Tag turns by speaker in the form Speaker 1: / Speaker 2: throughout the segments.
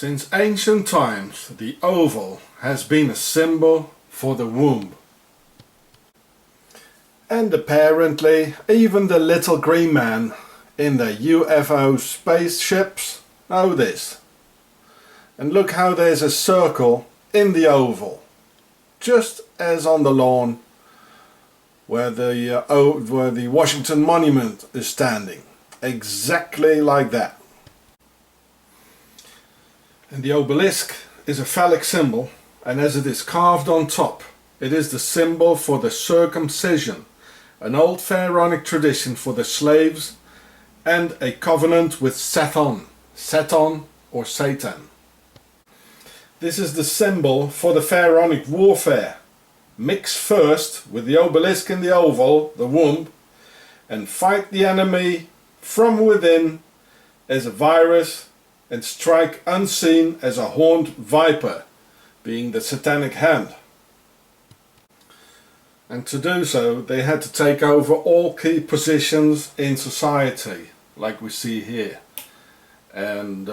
Speaker 1: Since ancient times, the oval has been a symbol for the womb. And apparently even the little green man in the UFO spaceships know this. And look how there's a circle in the oval, just as on the lawn where the Washington Monument is standing, exactly like that. And the obelisk is a phallic symbol, and as it is carved on top, it is the symbol for the circumcision, an old pharaonic tradition for the slaves, and a covenant with Satan or Satan. This is the symbol for the pharaonic warfare. Mix first with the obelisk in the oval, the womb, and fight the enemy from within as a virus, and strike unseen as a horned viper, being the satanic hand. And to do so, they had to take over all key positions in society, like we see here. And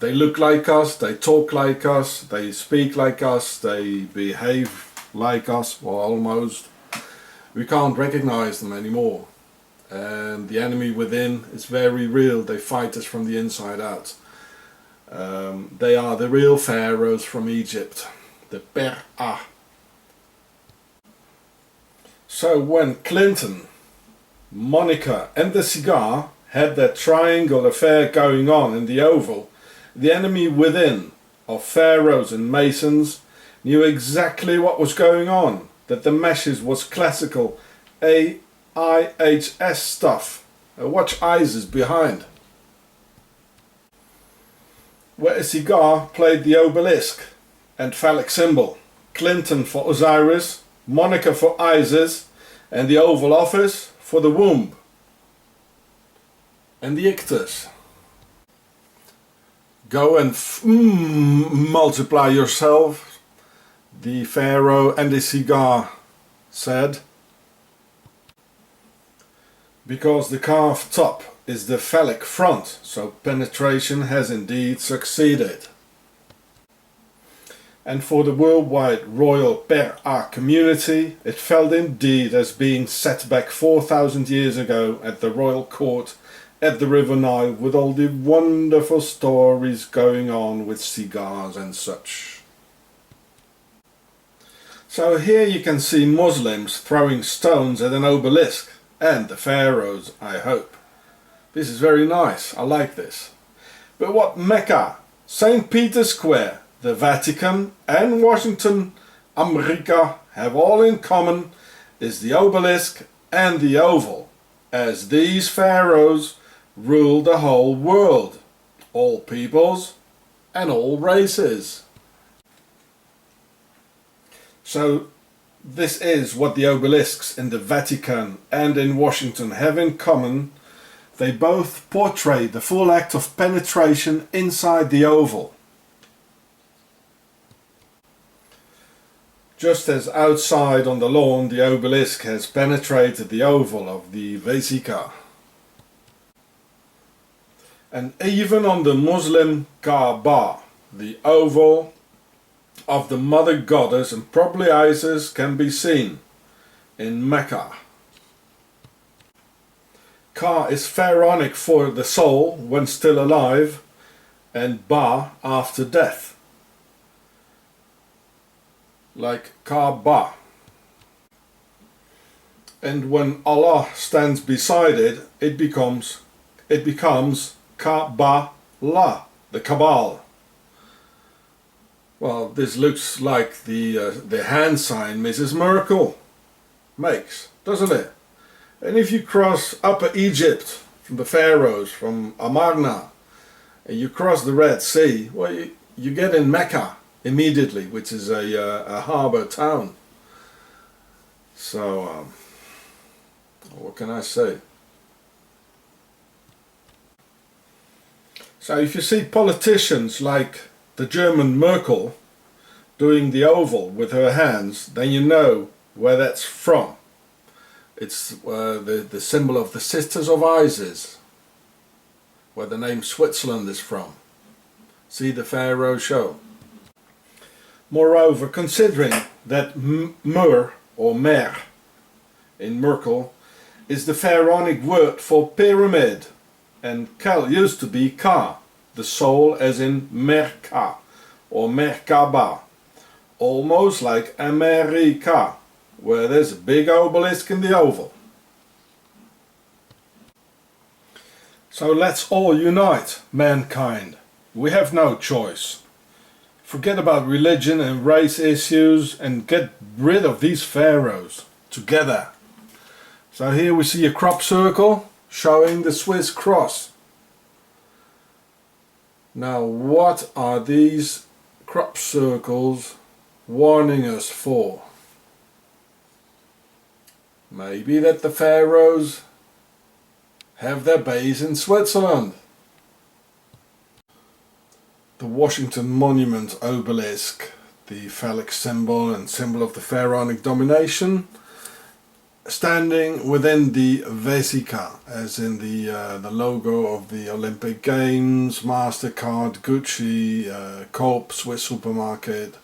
Speaker 1: they look like us, they talk like us, they speak like us, they behave like us, well, almost. We can't recognize them anymore. And the enemy within is very real. They fight us from the inside out. They are the real pharaohs from Egypt, the Per-Ah. So when Clinton, Monica and the cigar had that triangle affair going on in the oval, the enemy within of pharaohs and masons knew exactly what was going on, that the meshes was classical AIHS stuff. Watch ISIS behind. Where a cigar played the obelisk and phallic symbol, Clinton for Osiris, Monica for Isis, and the Oval Office for the womb and the ictus. Go and multiply yourself, the pharaoh and the cigar said, because the carved top is the phallic front, so penetration has indeed succeeded. And for the worldwide royal Per-Ah community, it felt indeed as being set back 4,000 years ago at the royal court at the River Nile, with all the wonderful stories going on with cigars and such. So here you can see Muslims throwing stones at an obelisk, and the pharaohs, I hope. This is very nice, I like this. But what Mecca, St. Peter's Square, the Vatican and Washington, America have all in common is the obelisk and the oval, as these pharaohs ruled the whole world, all peoples and all races. So this is what the obelisks in the Vatican and in Washington have in common. They both portray the full act of penetration inside the oval. Just as outside on the lawn the obelisk has penetrated the oval of the Vesica. And even on the Muslim Kaaba, the oval of the mother goddess and probably Isis can be seen in Mecca. Ka is pharaonic for the soul when still alive, and Ba after death, like Kaaba. And when Allah stands beside it, it becomes Kabbalah, the Kabbalah. Well, this looks like the hand sign Mrs. Miracle makes, doesn't it? And if you cross Upper Egypt from the pharaohs, from Amarna, and you cross the Red Sea, well, you get in Mecca immediately, which is a harbour town. So, what can I say? So if you see politicians like the German Merkel doing the oval with her hands, then you know where that's from. It's the symbol of the Sisters of Isis, where the name Switzerland is from. See the Pharaoh show. Moreover, considering that Mur or Mer in Merkel is the Pharaonic word for pyramid, and Kel used to be Ka, the soul, as in Merka or Merkaba, almost like America, where there's a big obelisk in the oval. So let's all unite, mankind. We have no choice. Forget about religion and race issues and get rid of these pharaohs together. So here we see a crop circle showing the Swiss cross. Now what are these crop circles warning us for? Maybe that the pharaohs have their base in Switzerland. The Washington Monument obelisk, the phallic symbol and symbol of the pharaonic domination, standing within the Vesica, as in the logo of the Olympic Games, MasterCard, Gucci, Coop, Swiss supermarket,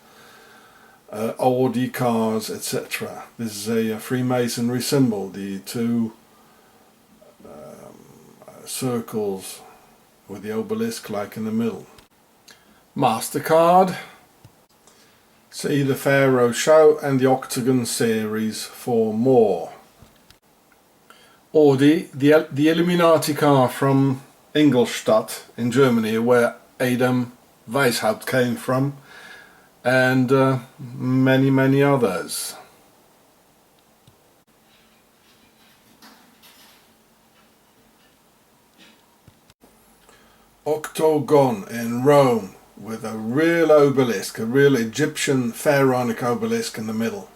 Speaker 1: Audi cars, etc. This is a Freemasonry symbol, the two circles with the obelisk like in the middle. MasterCard. See the Pharaoh show and the Octogon series for more. Audi, the Illuminati car from Ingolstadt in Germany, where Adam Weishaupt came from, and many others. Octogon in Rome, with a real obelisk, a real Egyptian pharaonic obelisk in the middle.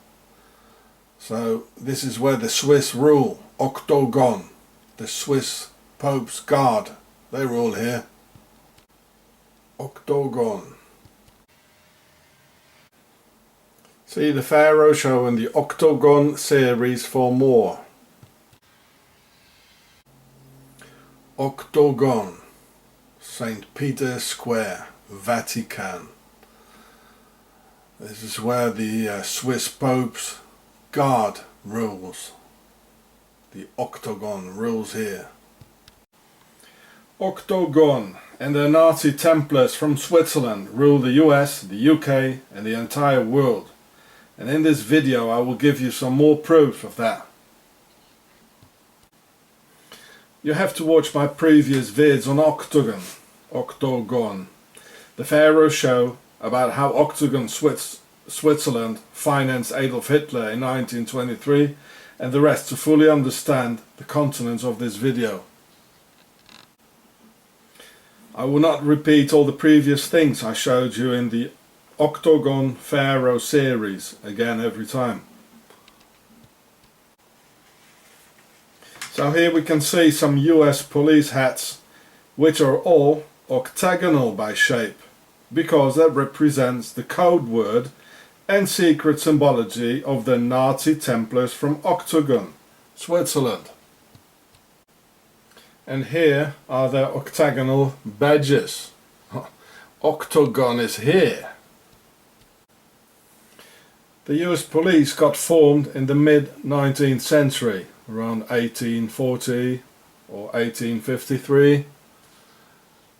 Speaker 1: So this is where the Swiss rule. Octogon, the Swiss Pope's guard, they rule here. Octogon. See the Pharaoh show in the Octogon series for more. Octogon, St. Peter's Square, Vatican. This is where the Swiss Pope's guard rules. The Octogon rules here. Octogon and the Nazi Templars from Switzerland rule the US, the UK and the entire world. And in this video I will give you some more proof of that. You have to watch my previous vids on Octogon, the Pharaoh show about how Octogon Switzerland financed Adolf Hitler in 1923, and the rest to fully understand the contents of this video. I will not repeat all the previous things I showed you in the Octogon Pharaoh series again every time. So here we can see some US police hats, which are all octagonal by shape, because that represents the code word and secret symbology of the Nazi Templars from Octogon, Switzerland. And here are their octagonal badges. Octogon is here. The US police got formed in the mid-19th century, around 1840 or 1853.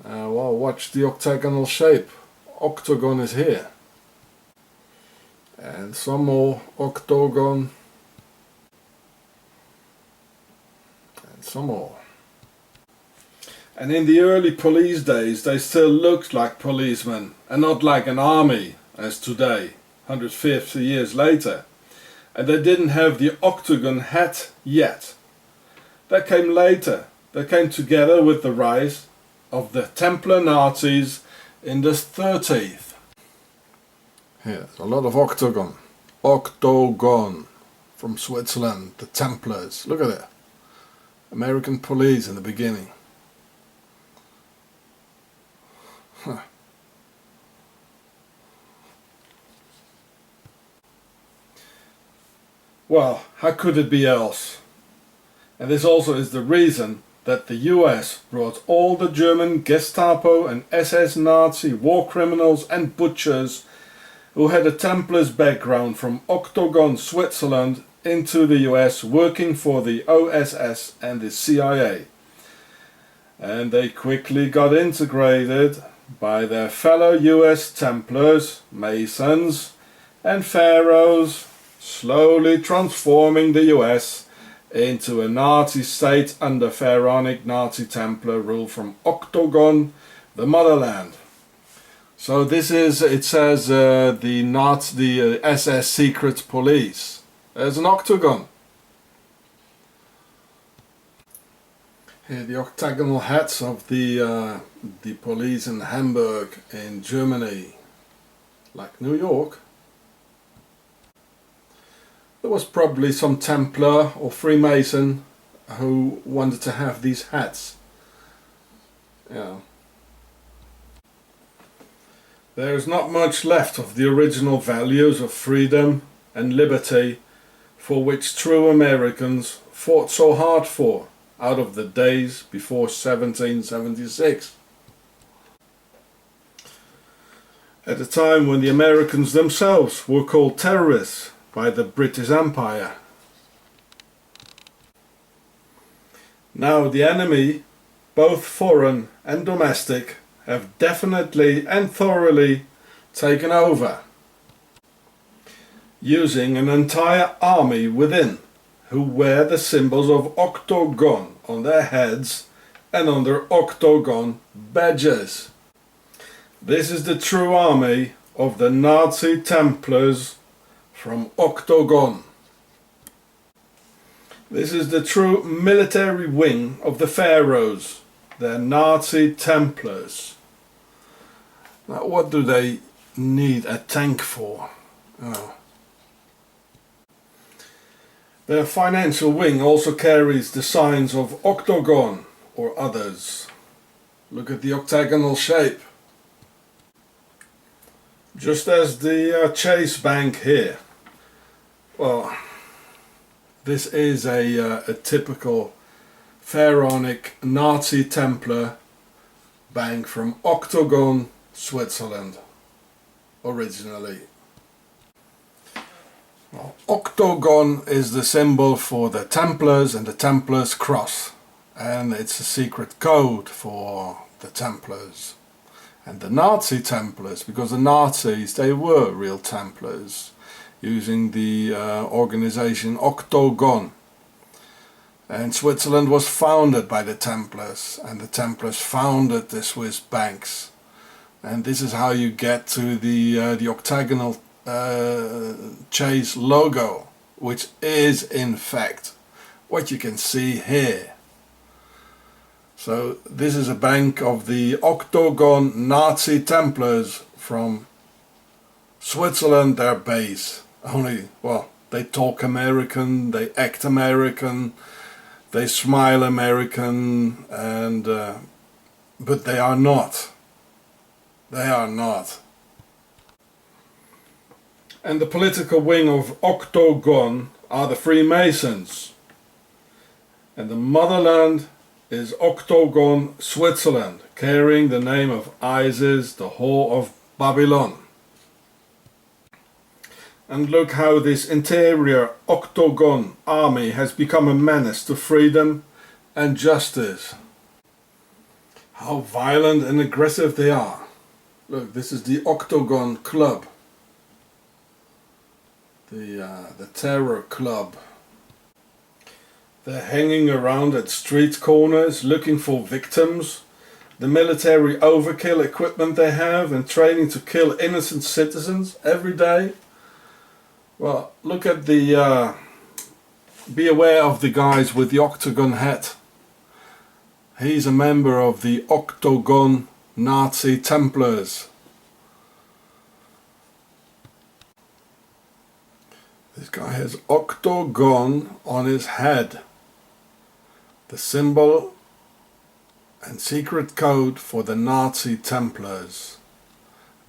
Speaker 1: Well, watch the octagonal shape. Octogon is here. And some more Octogon. And some more. And in the early police days they still looked like policemen and not like an army as today, 150 years later. And they didn't have the Octogon hat yet. That came later. They came together with the rise of the Templar Nazis in the 30s. Here, there's a lot of Octogon. Octogon from Switzerland, the Templars. Look at it. American police in the beginning. Huh. Well, how could it be else? And this also is the reason that the US brought all the German Gestapo and SS Nazi war criminals and butchers who had a Templars background from Octogon, Switzerland, into the US working for the OSS and the CIA. And they quickly got integrated by their fellow US Templars, Masons and Pharaohs, slowly transforming the US into a Nazi state under Pharaonic Nazi Templar rule from Octogon, the motherland. So this is, it says the SS secret police. There's an octagon. Here the octagonal hats of the police in Hamburg in Germany, like New York. There was probably some Templar or Freemason who wanted to have these hats. Yeah. There is not much left of the original values of freedom and liberty for which true Americans fought so hard for out of the days before 1776. At a time when the Americans themselves were called terrorists by the British Empire. Now the enemy, both foreign and domestic, have definitely and thoroughly taken over, using an entire army within, who wear the symbols of Octogon on their heads and on their Octogon badges. This is the true army of the Nazi Templars from Octogon. This is the true military wing of the Pharaohs, the Nazi Templars. Now what do they need a tank for? Oh. Their financial wing also carries the signs of Octogon or others. Look at the octagonal shape. Just as the Chase Bank here. Well, this is a typical Pharaonic Nazi Templar bank from Octogon, Switzerland, originally. Well, Octogon is the symbol for the Templars and the Templars cross, and it's a secret code for the Templars and the Nazi Templars, because the Nazis, they were real Templars using the organization Octogon. And Switzerland was founded by the Templars, and the Templars founded the Swiss banks. And this is how you get to the octagonal chase logo, which is in fact what you can see here. So this is a bank of the Octogon Nazi Templars from Switzerland, their base. Only, well, they talk American, they act American, they smile American, and but they are not. They are not. And the political wing of Octogon are the Freemasons. And the motherland is Octogon, Switzerland, carrying the name of Isis, the whore of Babylon. And look how this interior Octogon army has become a menace to freedom and justice. How violent and aggressive they are. Look, this is the Octogon Club. The terror club. They're hanging around at street corners looking for victims. The military overkill equipment they have and training to kill innocent citizens every day. Well, look at the, be aware of the guys with the octagon hat. He's a member of the Octogon Nazi Templars. This guy has Octogon on his head. The symbol and secret code for the Nazi Templars.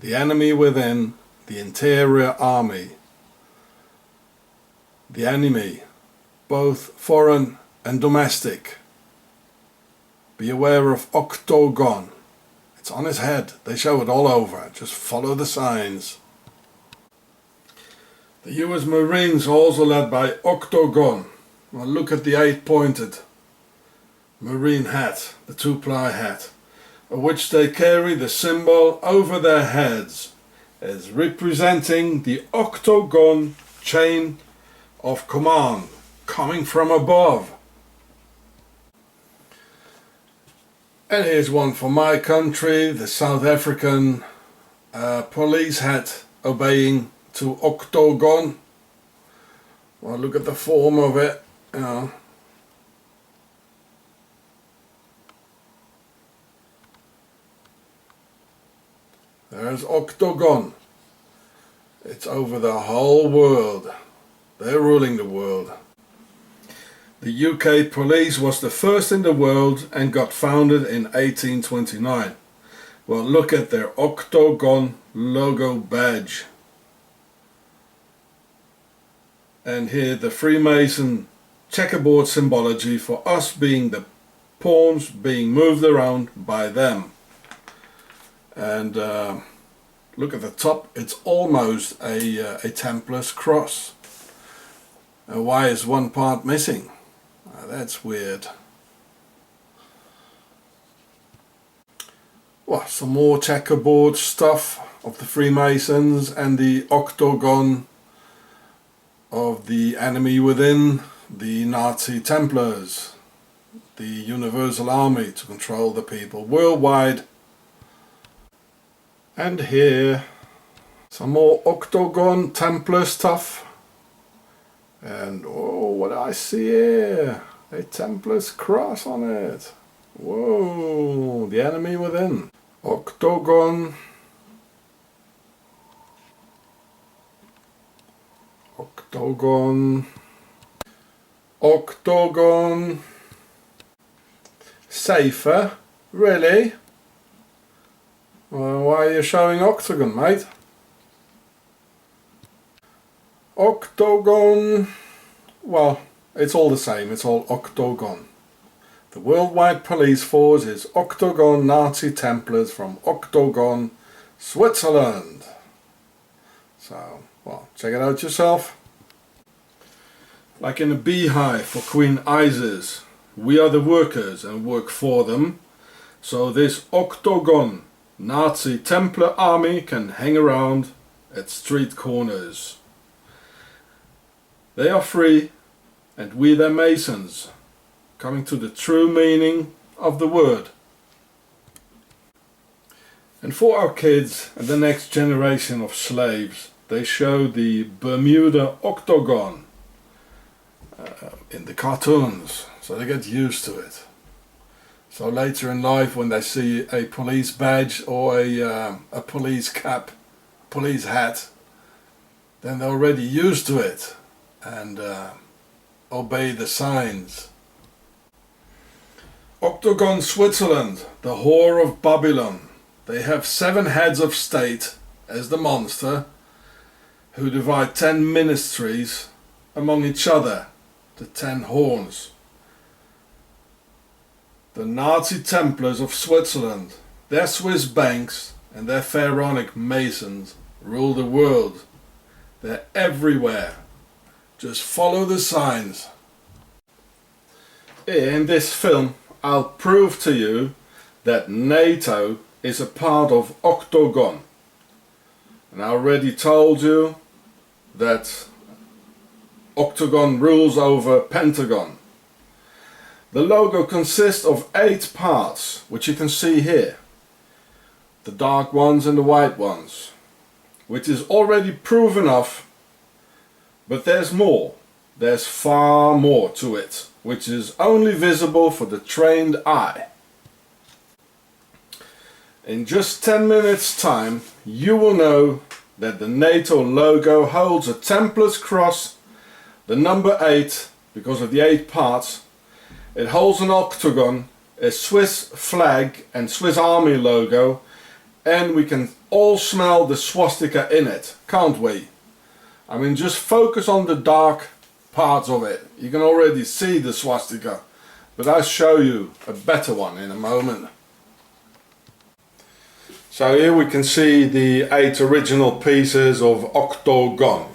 Speaker 1: The enemy within, the interior army. The enemy, both foreign and domestic. be aware of Octogon. It's on his head. They show it all over. Just follow the signs. The US Marines are also led by Octogon. Well, look at the 8-pointed Marine hat, the 2-ply hat, of which they carry the symbol over their heads as representing the Octogon chain of command coming from above. And here's one for my country, the South African police hat obeying to Octogon. Well, look at the form of it, you know. There's Octogon. It's over the whole world. They're ruling the world. The UK police was the first in the world and got founded in 1829. Well, look at their Octogon logo badge. And here the Freemason checkerboard symbology for us being the pawns being moved around by them. And look at the top, it's almost a Templar's cross. Why is one part missing? That's weird. Well, some more checkerboard stuff of the Freemasons and the Octogon of the enemy within, the Nazi Templars, the Universal Army to control the people worldwide. And here, some more Octogon Templar stuff. And oh, what I see here, a Templar's cross on it. Whoa, the enemy within. Octogon. Octogon. Octogon. Safer? Really? Well, why are you showing Octagon, mate? Octogon. Well, it's all the same. It's all Octogon. The worldwide police force is Octogon Nazi Templars from Octogon, Switzerland. So, well, check it out yourself. Like in a beehive for Queen Isis, we are the workers and work for them. So this Octogon Nazi Templar army can hang around at street corners. They are free, and we their masons, coming to the true meaning of the word. And for our kids and the next generation of slaves, they show the Bermuda Octogon in the cartoons, so they get used to it. So later in life, when they see a police badge or a police cap, police hat, then they're already used to it and obey the signs. Octogon Switzerland, the whore of Babylon. They have 7 heads of state as the monster, who divide 10 ministries among each other, the 10 horns. The Nazi Templars of Switzerland, their Swiss banks and their pharaonic masons rule the world. They're everywhere. Just follow the signs. In this film, I'll prove to you that NATO is a part of Octogon. And I already told you that Octogon rules over Pentagon. The logo consists of 8 parts, which you can see here. The dark ones and the white ones, which is already proof enough. But there's more. There's far more to it, which is only visible for the trained eye. In just 10 minutes time, you will know that the NATO logo holds a Templar's cross, the number 8, because of the 8 parts. It holds an octagon, a Swiss flag and Swiss Army logo, and we can all smell the swastika in it, can't we? I mean, just focus on the dark parts of it. You can already see the swastika but I'll show you a better one in a moment. So here we can see the 8 original pieces of Octogon.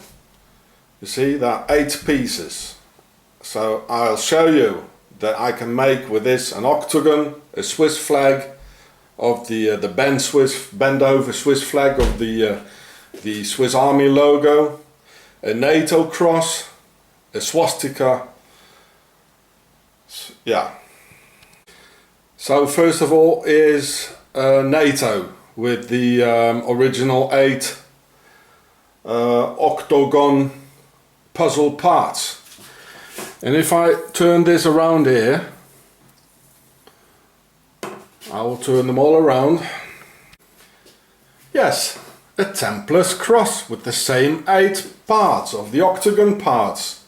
Speaker 1: You see, there are 8 pieces. So I'll show you that I can make with this an octagon, a Swiss flag of the bend over Swiss flag of the Swiss Army logo, a NATO cross, a swastika. Yeah. So first of all is NATO with the original 8 Octogon puzzle parts. And if I turn this around here, I will turn them all around. Yes, a Templar's cross with the same 8 parts of the Octagon parts,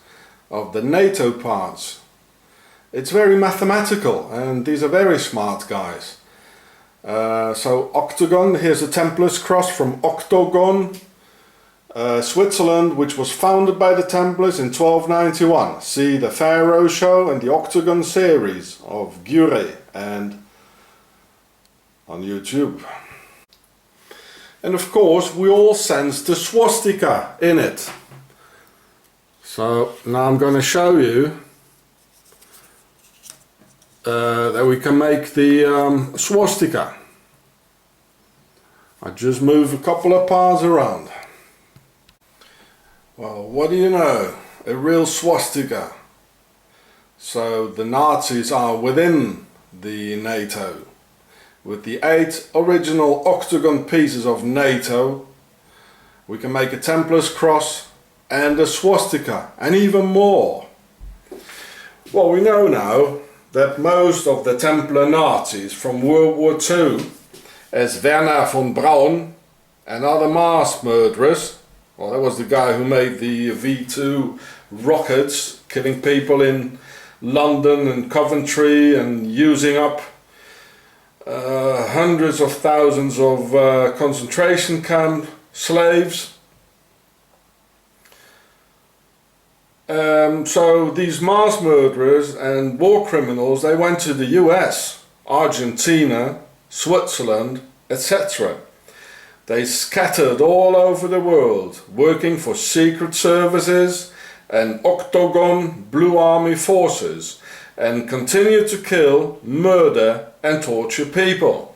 Speaker 1: of the NATO parts. It's very mathematical, and these are very smart guys. So Octagon, here's a Templar's cross from Octogon, Switzerland, which was founded by the Templars in 1291. See the Pharaoh show and the Octagon series of giureh and on YouTube. And of course we all sense the swastika in it. So now I'm going to show you that we can make the swastika. I just move a couple of parts around. Well, what do you know? A real swastika. So the Nazis are within the NATO. With the 8 original Octagon pieces of NATO, we can make a Templar's cross and a swastika, and even more. Well, we know now that most of the Templar Nazis from World War II, as Werner von Braun and other mass murderers, well, that was the guy who made the V2 rockets, killing people in London and Coventry and using up hundreds of thousands of concentration camp slaves. So these mass murderers and war criminals, they went to the US, Argentina, Switzerland, etc. They scattered all over the world, working for secret services and Octagon Blue Army forces, and continued to kill, murder and torture people.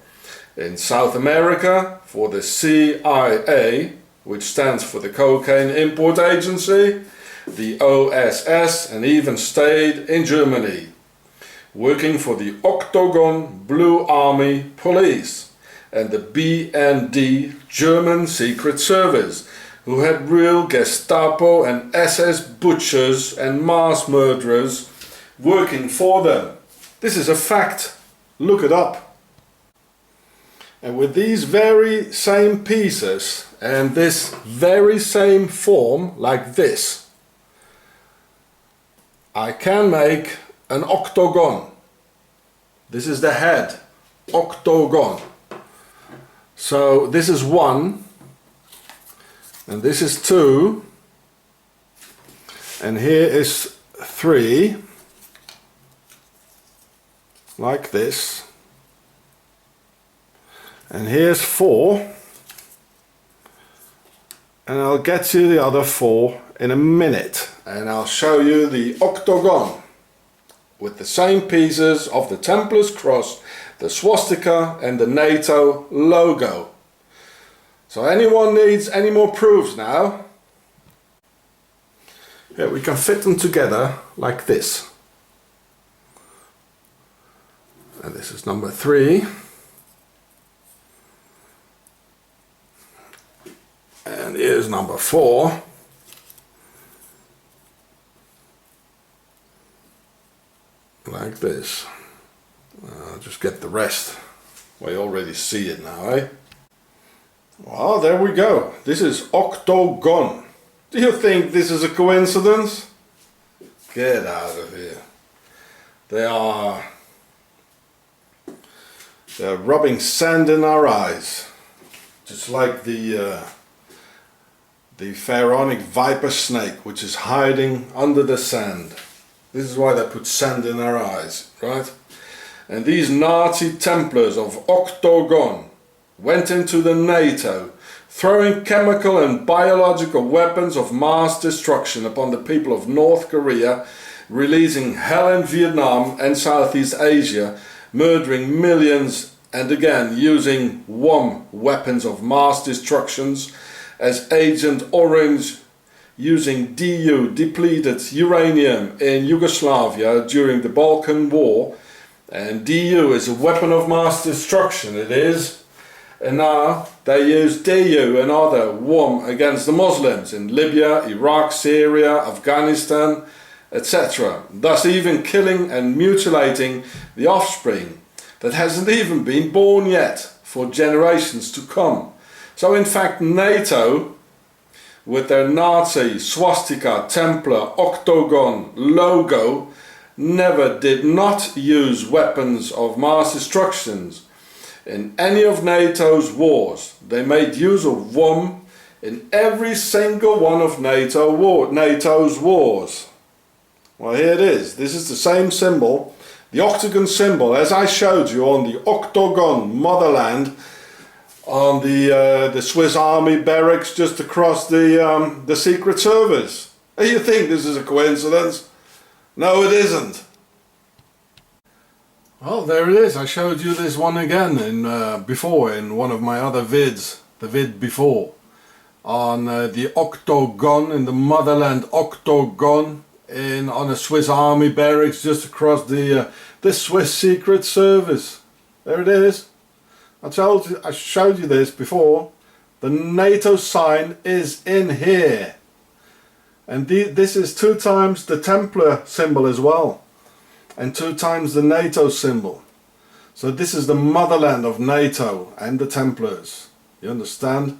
Speaker 1: In South America for the CIA, which stands for the Cocaine Import Agency, the OSS, and even stayed in Germany, working for the Octagon Blue Army Police and the BND German Secret Service, who had real Gestapo and SS butchers and mass murderers working for them. This is a fact. Look it up. And with these very same pieces and this very same form, like this, I can make an octagon. This is the head, Octogon. So this is 1, and this is 2, and here is 3, like this, and here's 4, and I'll get you the other 4 in a minute, and I'll show you the octagon with the same pieces of the Templar's cross, the swastika and the NATO logo. So anyone needs any more proofs now? Yeah, we can fit them together like this. And this is number 3. And here's number 4. Like this. I'll just get the rest. Well, you already see it now, eh? Well, there we go. This is Octogon. Do you think this is a coincidence? Get out of here. They're rubbing sand in our eyes. Just like the pharaonic viper snake, which is hiding under the sand. This is why they put sand in their eyes, right? And these Nazi Templars of Octogon went into the NATO, throwing chemical and biological weapons of mass destruction upon the people of North Korea, releasing hell in Vietnam and Southeast Asia, murdering millions, and again using WOM, weapons of mass destructions, as Agent Orange, using DU, depleted uranium, in Yugoslavia during the Balkan War. And DU is a weapon of mass destruction, it is. And now they use DU and other WOM against the Muslims in Libya, Iraq, Syria, Afghanistan, etc. Thus even killing and mutilating the offspring that hasn't even been born yet for generations to come. So in fact NATO, with their Nazi swastika, Templar, Octogon logo, never did not use weapons of mass destructions in any of NATO's wars. They made use of WOM in every single one of NATO's wars. Well, here it is. This is the same symbol, the Octagon symbol, as I showed you on the Octogon motherland, on the Swiss Army barracks just across the Secret Service. And you think this is a coincidence? No, it isn't. Well, there it is. I showed you this one again before in one of my other vids, the vid before, on the Octogon, in the motherland Octogon, on a Swiss Army barracks just across the Swiss Secret Service. There it is. I showed you this before. The NATO sign is in here. And this is 2 times the Templar symbol as well. And 2 times the NATO symbol. So this is the motherland of NATO and the Templars. You understand?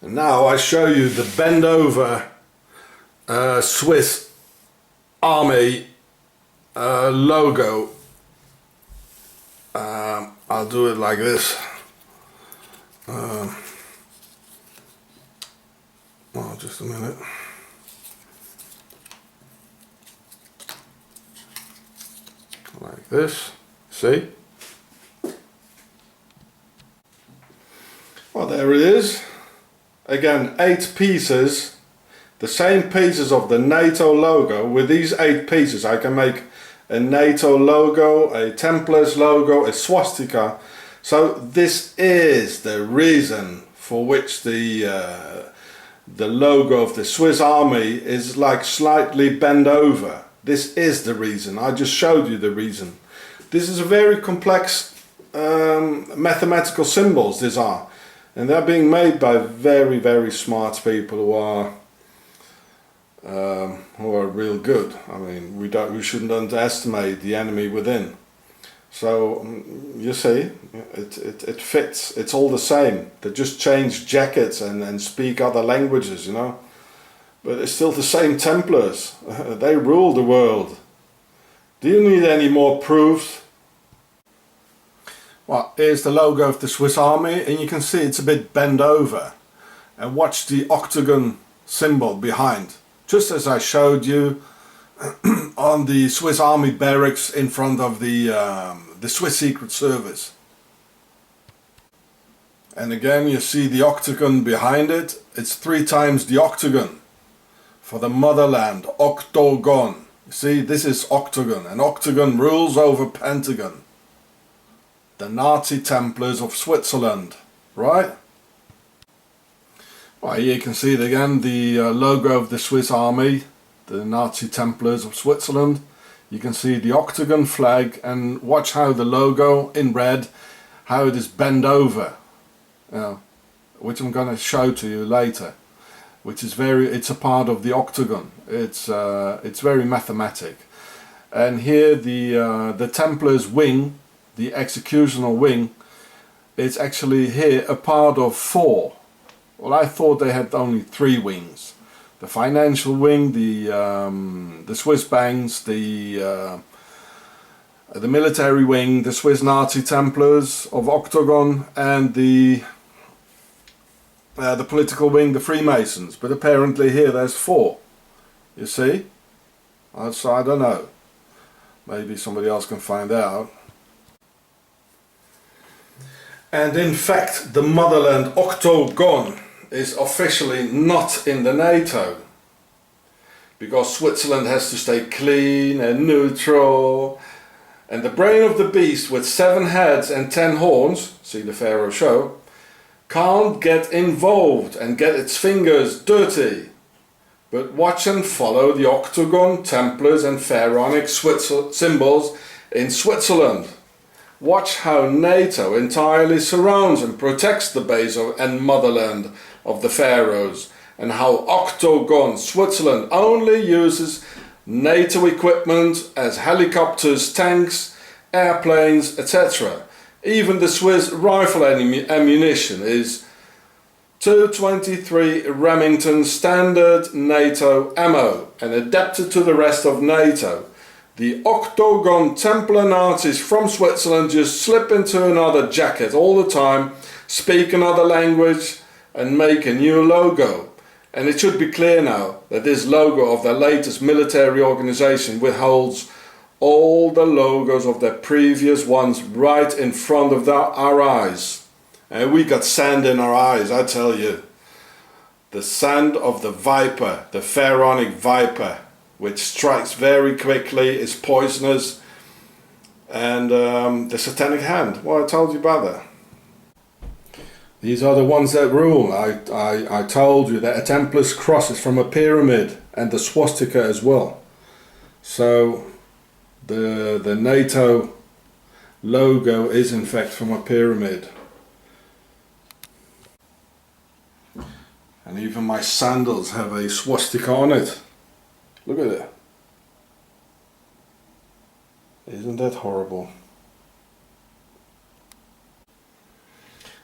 Speaker 1: And now I show you the bend over Swiss Army logo. I'll do it like this. Oh, just a minute. Like this. See? Well, there it is. Again, 8 pieces. The same pieces of the NATO logo. With these 8 pieces I can make a NATO logo, a Templars logo, a swastika. So this is the reason for which the logo of the Swiss Army is like slightly bent over. This is the reason. I just showed you the reason. This is a very complex mathematical symbols, these are. And they're being made by very, very smart people who are real good. I mean, we shouldn't underestimate the enemy within. So you see, it fits. It's all the same. They just change jackets and speak other languages, you know. But it's still the same Templars. They rule the world. Do you need any more proof? Well, here's the logo of the Swiss Army, and you can see it's a bit bent over. And watch the octagon symbol behind. Just as I showed you on the Swiss Army barracks in front of the Swiss Secret Service. And again you see the octagon behind it. It's 3 times the octagon for the motherland, Octogon. You see, this is Octagon, and Octagon rules over Pentagon. The Nazi Templars of Switzerland, right? Well, here you can see it again, the logo of the Swiss Army, the Nazi Templars of Switzerland. You can see the Octagon flag, and watch how the logo in red, how it is bent over, which I'm going to show to you later. Which is it's a part of the Octagon. It's very mathematic. And here the Templars wing, the executional wing, it's actually here a part of 4. Well, I thought they had only 3 wings. The financial wing, the Swiss banks, the military wing, the Swiss Nazi Templars of Octogon, and the political wing, the Freemasons. But apparently here there's 4. You see? So I don't know. Maybe somebody else can find out. And in fact, the motherland Octogon is officially not in the NATO, because Switzerland has to stay clean and neutral, and the brain of the beast with 7 heads and 10 horns, see the Pharaoh show, can't get involved and get its fingers dirty. But watch and follow the Octogon, Templars and Pharaonic symbols in Switzerland. Watch how NATO entirely surrounds and protects the base and motherland of the pharaohs, and how Octogon, Switzerland, only uses NATO equipment as helicopters, tanks, airplanes, etc. Even the Swiss rifle ammunition is 223 Remington standard NATO ammo and adapted to the rest of NATO. The Octogon Templar Nazis from Switzerland just slip into another jacket all the time, speak another language and make a new logo. And it should be clear now that this logo of their latest military organization withholds all the logos of their previous ones right in front of our eyes. And we got sand in our eyes, I tell you. The sand of the viper, the pharaonic viper, which strikes very quickly, is poisonous, and the satanic hand. Well, I told you about that. These are the ones that rule. I told you that a Templar's cross is from a pyramid, and the swastika as well. So the NATO logo is in fact from a pyramid. And even my sandals have a swastika on it. Look at it. Isn't that horrible?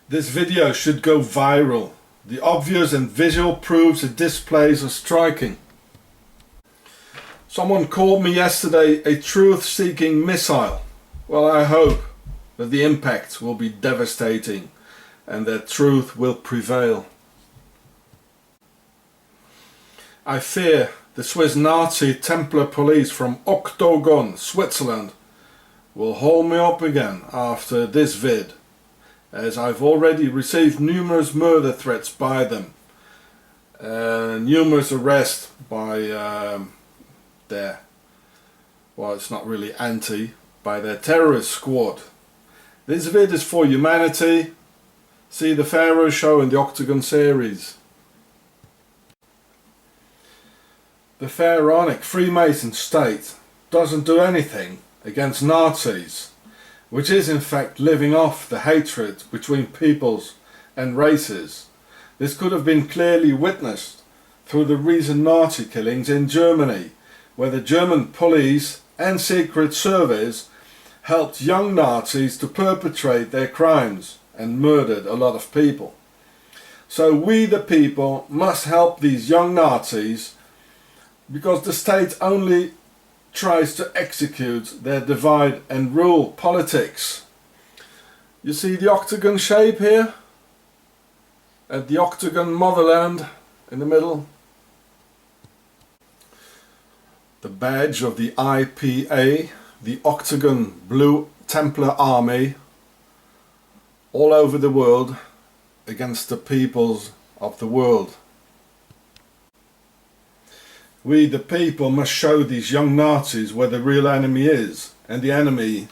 Speaker 1: This video should go viral. The obvious and visual proofs it displays are striking. Someone called me yesterday a truth-seeking missile. Well, I hope that the impact will be devastating and that truth will prevail. I fear the Swiss Nazi Templar police from Octogon, Switzerland, will hold me up again after this vid, as I've already received numerous murder threats by them, numerous arrests by their, well, it's not really by their terrorist squad. This vid is for humanity. See the Pharaoh show in the Octogon series. The Pharaonic Freemason state doesn't do anything against Nazis, which is in fact living off the hatred between peoples and races. This could have been clearly witnessed through the recent Nazi killings in Germany, where the German police and Secret Service helped young Nazis to perpetrate their crimes and murdered a lot of people. So we the people must help these young Nazis, because the state only tries to execute their divide and rule politics. You see the octagon shape here? At the Octogon motherland in the middle. The badge of the IPA, the Octogon Blue Templar Army, all over the world against the peoples of the world. We the people must show these young Nazis where the real enemy is, and the enemy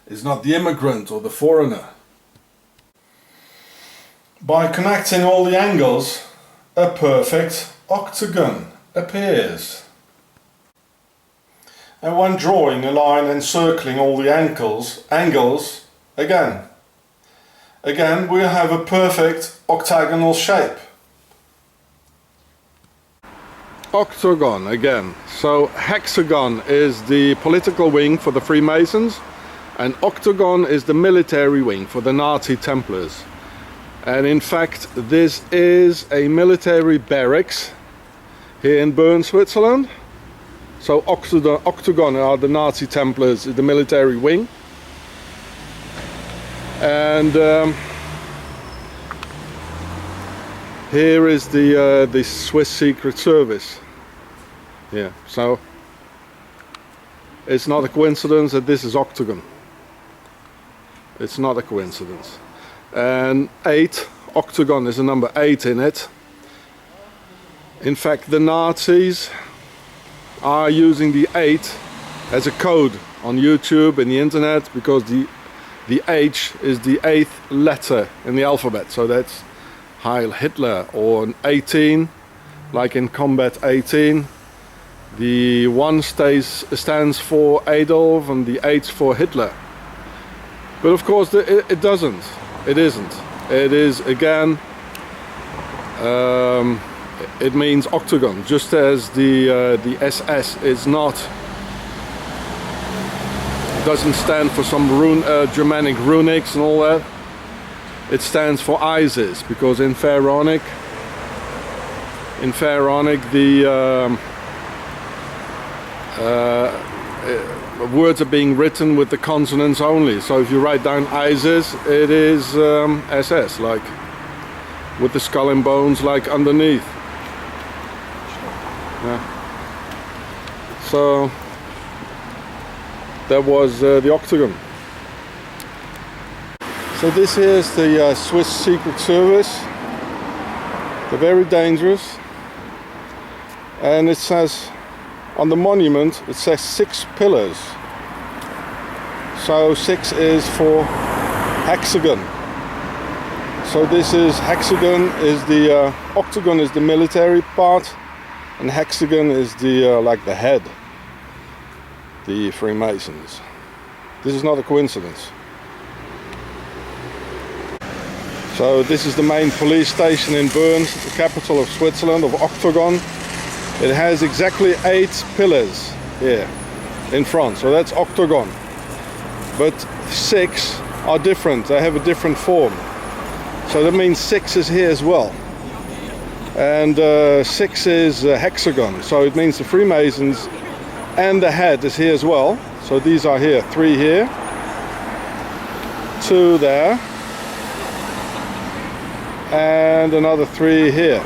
Speaker 1: is not the immigrant or the foreigner. By connecting all the angles, a perfect octagon appears. And when drawing a line encircling all the angles, again we have a perfect octagonal shape. Octagon again. So hexagon is the political wing for the Freemasons, and octagon is the military wing for the Nazi Templars. And in fact this is a military barracks here in Bern, Switzerland. So octagon are the Nazi Templars, the military wing. And here is the Swiss Secret Service. Yeah, so It's not a coincidence that this is octagon. It's not a coincidence. And 8, octagon is a number 8 in it. In fact, the Nazis are using the 8 as a code on YouTube and the internet, because the H is the 8th letter in the alphabet. So that's Heil Hitler, or an 18, like in Combat 18. The 1 stands for Adolf and the 8 for Hitler. But of course it doesn't. It isn't. It is, again, it means octagon, just as the SS is not, doesn't stand for some Germanic runics and all that. It stands for Isis, because in Pharaonic the words are being written with the consonants only. So if you write down Isis, it is SS, like with the skull and bones like underneath. Yeah. So that was the octagon. So this here is the Swiss Secret Service. They're very dangerous. And it says, on the monument, it says 6 pillars. So 6 is for hexagon. So this is hexagon, is the octagon is the military part, and hexagon is the like the head, the Freemasons. This is not a coincidence. So this is the main police station in Bern, the capital of Switzerland, of Octogon. It has exactly 8 pillars here in front, so that's octagon. But 6 are different, they have a different form. So that means 6 is here as well. And 6 is hexagon, so it means the Freemasons and the head is here as well. So these are here, 3 here, 2 there, and another 3 here.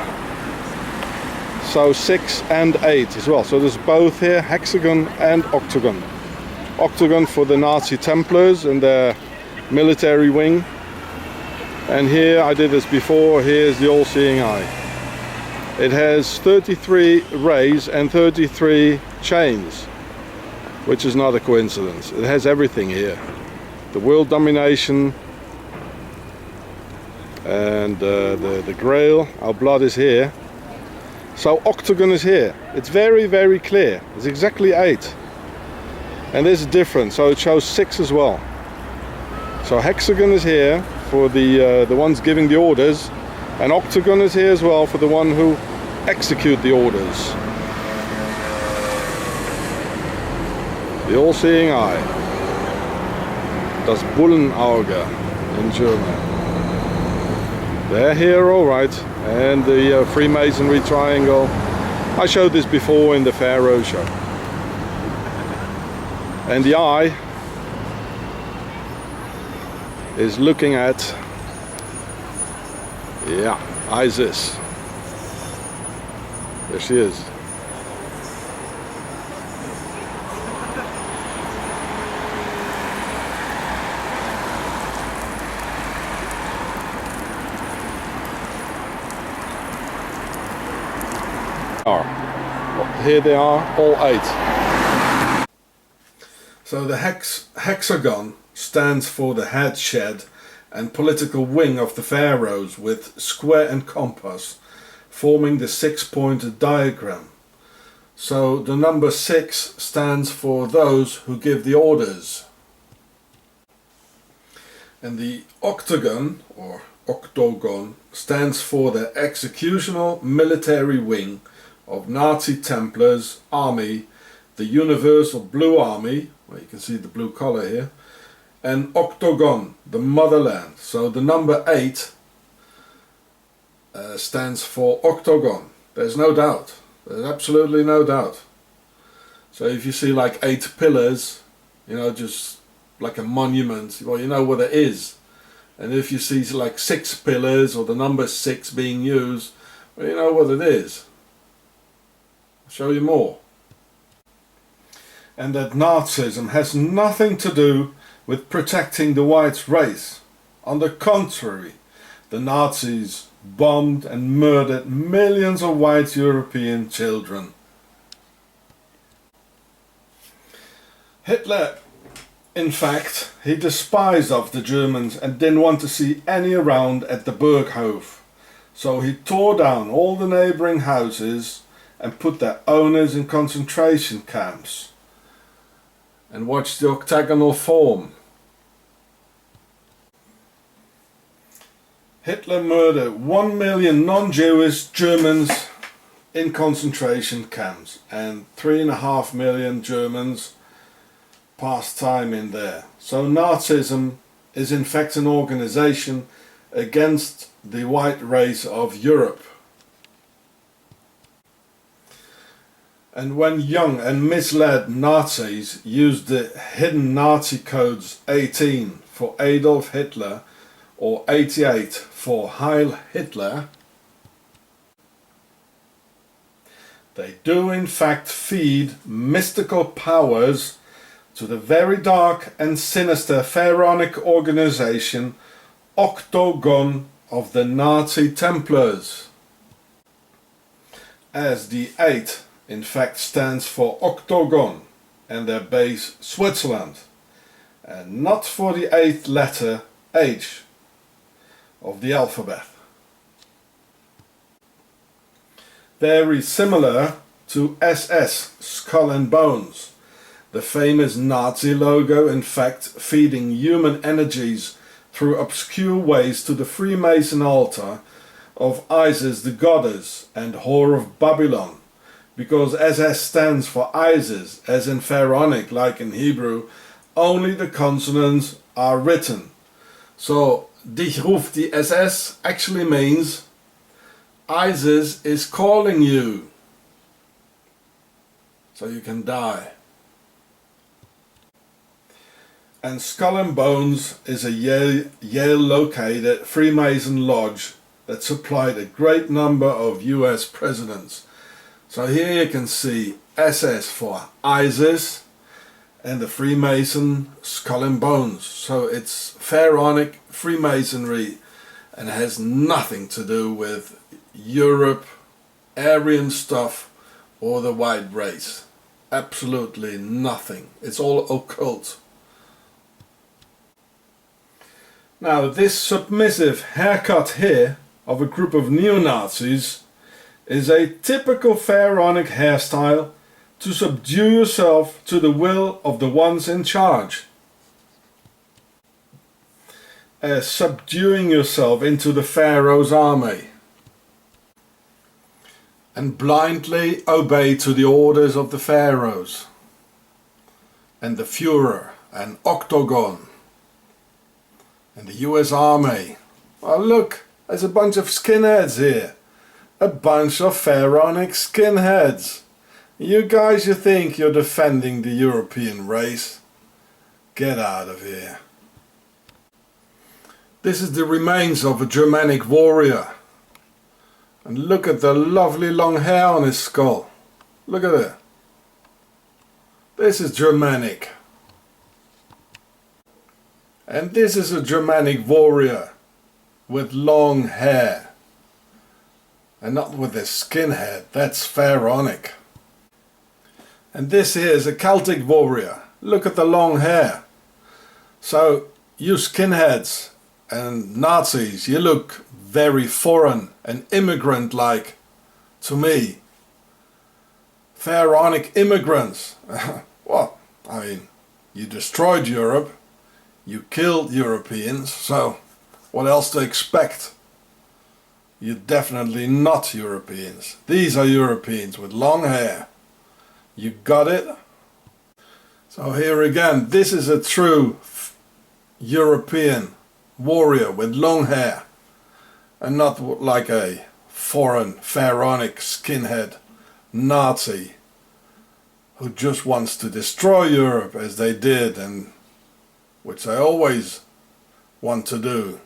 Speaker 1: So 6 and 8 as well. So there's both here, hexagon and octagon. Octagon for the Nazi Templars and their military wing. And here, I did this before, here's the all-seeing eye. It has 33 rays and 33 chains, which is not a coincidence. It has everything here. The world domination, and the grail, our blood is here. So octagon is here. It's very, very clear. It's exactly 8. And there's a difference, so it shows 6 as well. So hexagon is here for the ones giving the orders, and octagon is here as well for the one who execute the orders. The all-seeing eye. Das Bullenauge in German. They're here, all right. And the Freemasonry triangle. I showed this before in the Pharaoh show. And the eye is looking at, yeah, Isis. There she is. Here they are, all 8. So the hexagon stands for the head, shed and political wing of the pharaohs, with square and compass forming the 6-pointed diagram. So the number 6 stands for those who give the orders. And the octagon, or octogon, stands for the executional military wing of Nazi Templars army, the Universal Blue Army, where you can see the blue collar here, and Octogon, the motherland. So the number 8 stands for Octogon. There's no doubt. There's absolutely no doubt. So if you see like 8 pillars, you know, just like a monument, well, you know what it is. And if you see like 6 pillars or the number 6 being used, well, you know what it is. I'll show you more. and that Nazism has nothing to do with protecting the white race. On the contrary, the Nazis bombed and murdered millions of white European children. Hitler, in fact, he despised of the Germans and didn't want to see any around at the Burghof. So he tore down all the neighbouring houses and put their owners in concentration camps. And watch the octagonal form. Hitler murdered 1 million non-Jewish Germans in concentration camps, and 3.5 million Germans passed time in there. So Nazism is in fact an organization against the white race of Europe. And when young and misled Nazis used the hidden Nazi codes 18 for Adolf Hitler or 88 for Heil Hitler, they do in fact feed mystical powers to the very dark and sinister pharaonic organization Octogon of the Nazi Templars. As the 8 in fact stands for Octogon and their base Switzerland, and not for the 8th letter H of the alphabet. Very similar to SS, Skull and Bones, the famous Nazi logo, in fact feeding human energies through obscure ways to the Freemason altar of Isis the goddess and whore of Babylon, because SS stands for Isis, as in Pharaonic, like in Hebrew, only the consonants are written. So Dich ruft die SS actually means Isis is calling you, so you can die. And Skull and Bones is a Yale located Freemason lodge that supplied a great number of US presidents. So here you can see SS for Isis and the Freemason Skull and Bones. So it's Pharaonic Freemasonry and has nothing to do with Europe, Aryan stuff or the white race. Absolutely nothing. It's all occult. Now this submissive haircut here of a group of neo-Nazis is a typical pharaonic hairstyle to subdue yourself to the will of the ones in charge. As subduing yourself into the Pharaoh's army and blindly obey to the orders of the Pharaohs and the Führer and Octogon and the US Army. Oh look, there's a bunch of skinheads here. A bunch of pharaonic skinheads. You guys, you think you're defending the European race? Get out of here. This is the remains of a Germanic warrior. And look at the lovely long hair on his skull. Look at it. This is Germanic. And this is a Germanic warrior with long hair. And not with a skinhead, that's pharaonic. And this here is a Celtic warrior. Look at the long hair. So you skinheads and Nazis, you look very foreign and immigrant-like to me. Pharaonic immigrants. Well, I mean, you destroyed Europe, you killed Europeans, so what else to expect? You're definitely not Europeans. These are Europeans with long hair. You got it? So here again, this is a true European warrior with long hair. And not like a foreign pharaonic skinhead Nazi who just wants to destroy Europe as they did, and which they always want to do.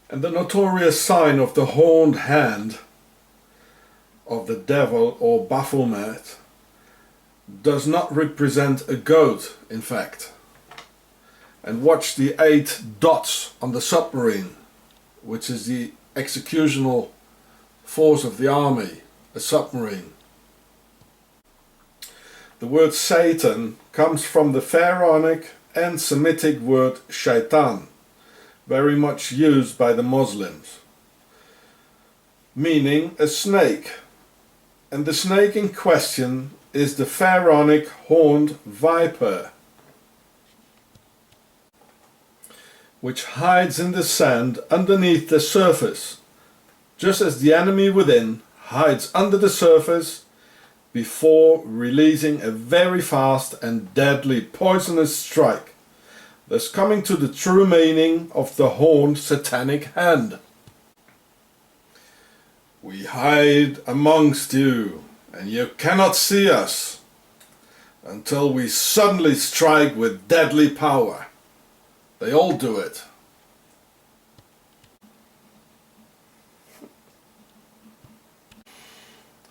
Speaker 1: And the notorious sign of the horned hand of the devil or Baphomet does not represent a goat, in fact. And watch the 8 dots on the submarine, which is the executional force of the army, a submarine. The word Satan comes from the Pharaonic and Semitic word shaitan, very much used by the Muslims, meaning a snake. And the snake in question is the Pharaonic horned viper, which hides in the sand underneath the surface, just as the enemy within hides under the surface before releasing a very fast and deadly poisonous strike, thus coming to the true meaning of the horned satanic hand. We hide amongst you, and you cannot see us until we suddenly strike with deadly power. They all do it.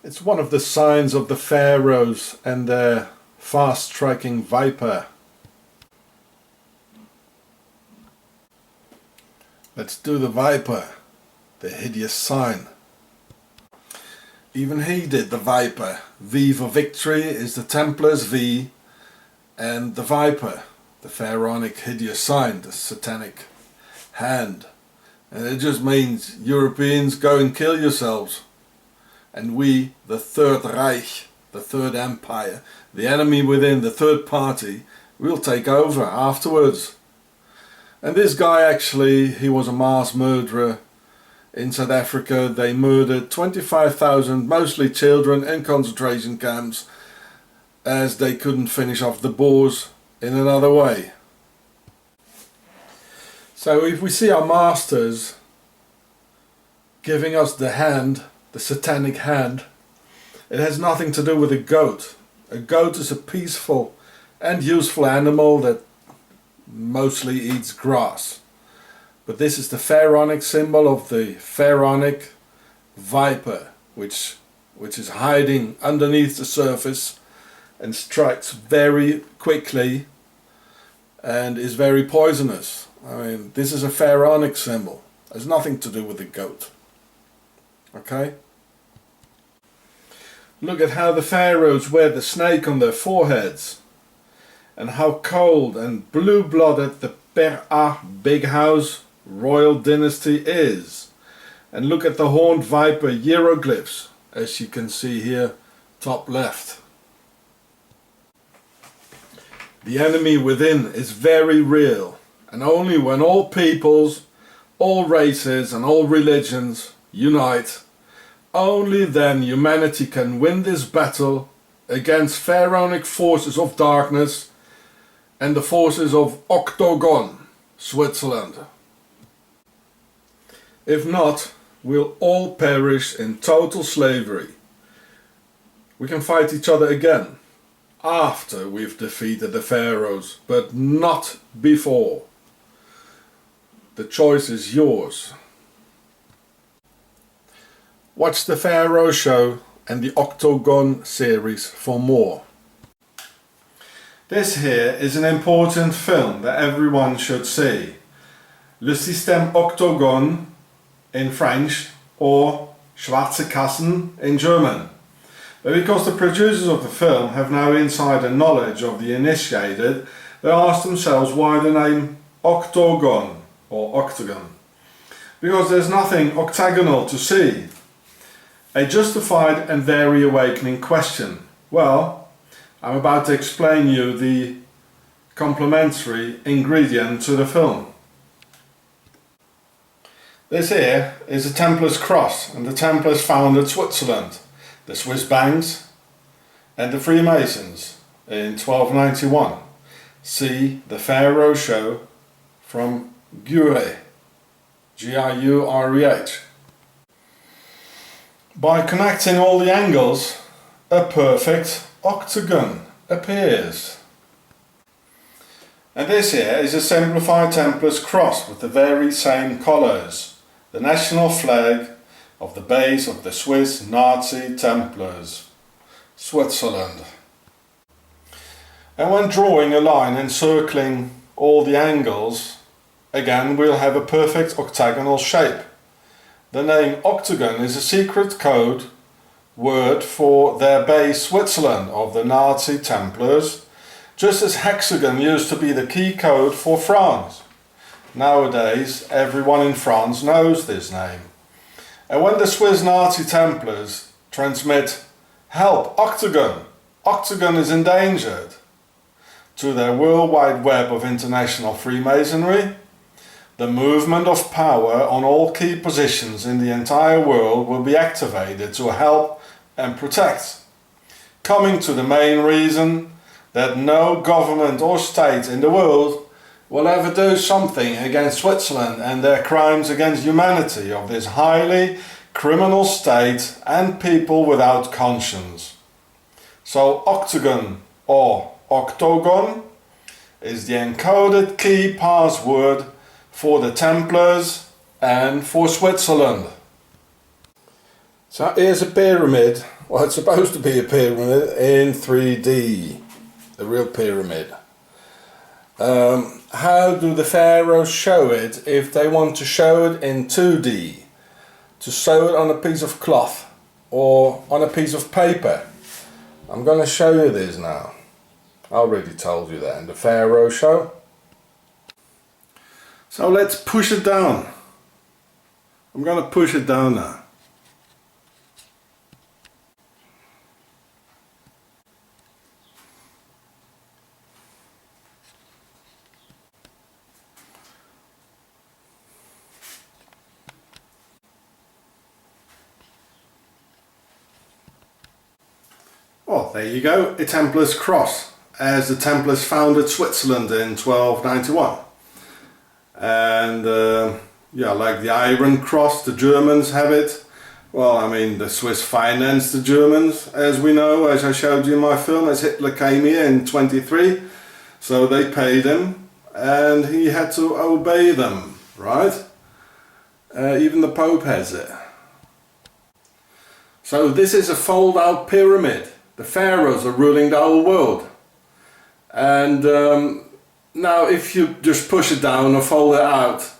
Speaker 1: It's one of the signs of the pharaohs and their fast-striking viper. Let's do the viper, the hideous sign. Even he did the viper. V for victory is the Templars V, and the viper, the pharaonic hideous sign, the satanic hand. And it just means Europeans, go and kill yourselves. And we, the Third Reich, the Third Empire, the enemy within, the third party, we'll take over afterwards. And this guy actually, he was a mass murderer. In South Africa they murdered 25,000, mostly children, in concentration camps, as they couldn't finish off the Boers in another way. So if we see our masters giving us the hand, the satanic hand, it has nothing to do with a goat. A goat is a peaceful and useful animal that mostly eats grass. But this is the pharaonic symbol of the pharaonic viper, which is hiding underneath the surface and strikes very quickly and is very poisonous. I mean, this is a pharaonic symbol. It has nothing to do with the goat. Okay? Look at how the pharaohs wear the snake on their foreheads, and how cold and blue-blooded the Per-A big house royal dynasty is. And look at the horned viper hieroglyphs, as you can see here, top left. The enemy within is very real, and only when all peoples, all races and all religions unite, only then humanity can win this battle against pharaonic forces of darkness and the forces of Octogon, Switzerland. If not, we'll all perish in total slavery. We can fight each other again after we've defeated the pharaohs, but not before. The choice is yours. Watch the Pharaoh Show and the Octogon series for more. This here is an important film that everyone should see. Le Système Octogon in French, or Schwarze Kassen in German. But because the producers of the film have no insider knowledge of the initiated, they ask themselves why the name Octogon or Octagon. Because there's nothing octagonal to see. A justified and very awakening question. Well, I'm about to explain you the complementary ingredient to the film. This here is a Templar's cross, and the Templars founded Switzerland, the Swiss banks and the Freemasons in 1291. See the Pharaoh Show from giureh, G-I-U-R-E-H. By connecting all the angles, a perfect octagon appears. And this here is a simplified Templar's cross with the very same colours, the national flag of the base of the Swiss Nazi Templars, Switzerland. And when drawing a line encircling all the angles, again we'll have a perfect octagonal shape. The name Octogon is a secret code word for their base Switzerland of the Nazi Templars, just as hexagon used to be the key code for France. Nowadays everyone in France knows this name. And when the Swiss Nazi Templars transmit "Help, Octogon! Octogon is endangered" to their worldwide web of international Freemasonry, the movement of power on all key positions in the entire world will be activated to help and protect. Coming to the main reason that no government or state in the world will ever do something against Switzerland and their crimes against humanity of this highly criminal state and people without conscience. So Octogon, or Octogon, is the encoded key password for the Templars and for Switzerland. So here's a pyramid. Well, it's supposed to be a pyramid in 3D, a real pyramid. How do the pharaohs show it if they want to show it in 2D? To sew it on a piece of cloth or on a piece of paper? I'm going to show you this now. I already told you that in the pharaoh show. So let's push it down. I'm going to push it down now. Well, there you go, a Templar's cross, as the Templars founded Switzerland in 1291. And yeah, like the Iron Cross, the Germans have it. Well, I mean, the Swiss financed the Germans, as we know, as I showed you in my film, as Hitler came here in 23. So they paid him, and he had to obey them, right? Even the Pope has it. So this is a fold-out pyramid. The pharaohs are ruling the whole world. And now if you just push it down or fold it out,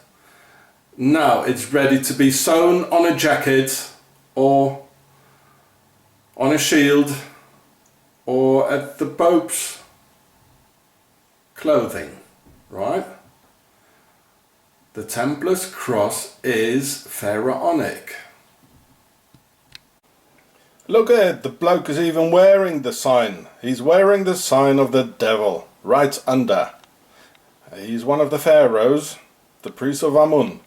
Speaker 1: now it's ready to be sewn on a jacket or on a shield or at the Pope's clothing, right? The Templar's cross is pharaonic. Look at it, the bloke is even wearing the sign. He's wearing the sign of the devil, right under. He's one of the pharaohs, the priest of Amun.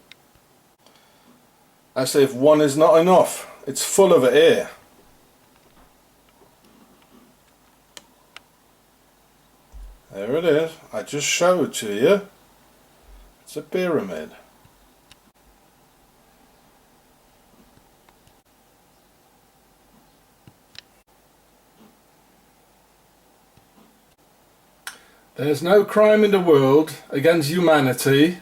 Speaker 1: As if one is not enough, it's full of air. There it is, I just showed it to you. It's a pyramid. There's no crime in the world against humanity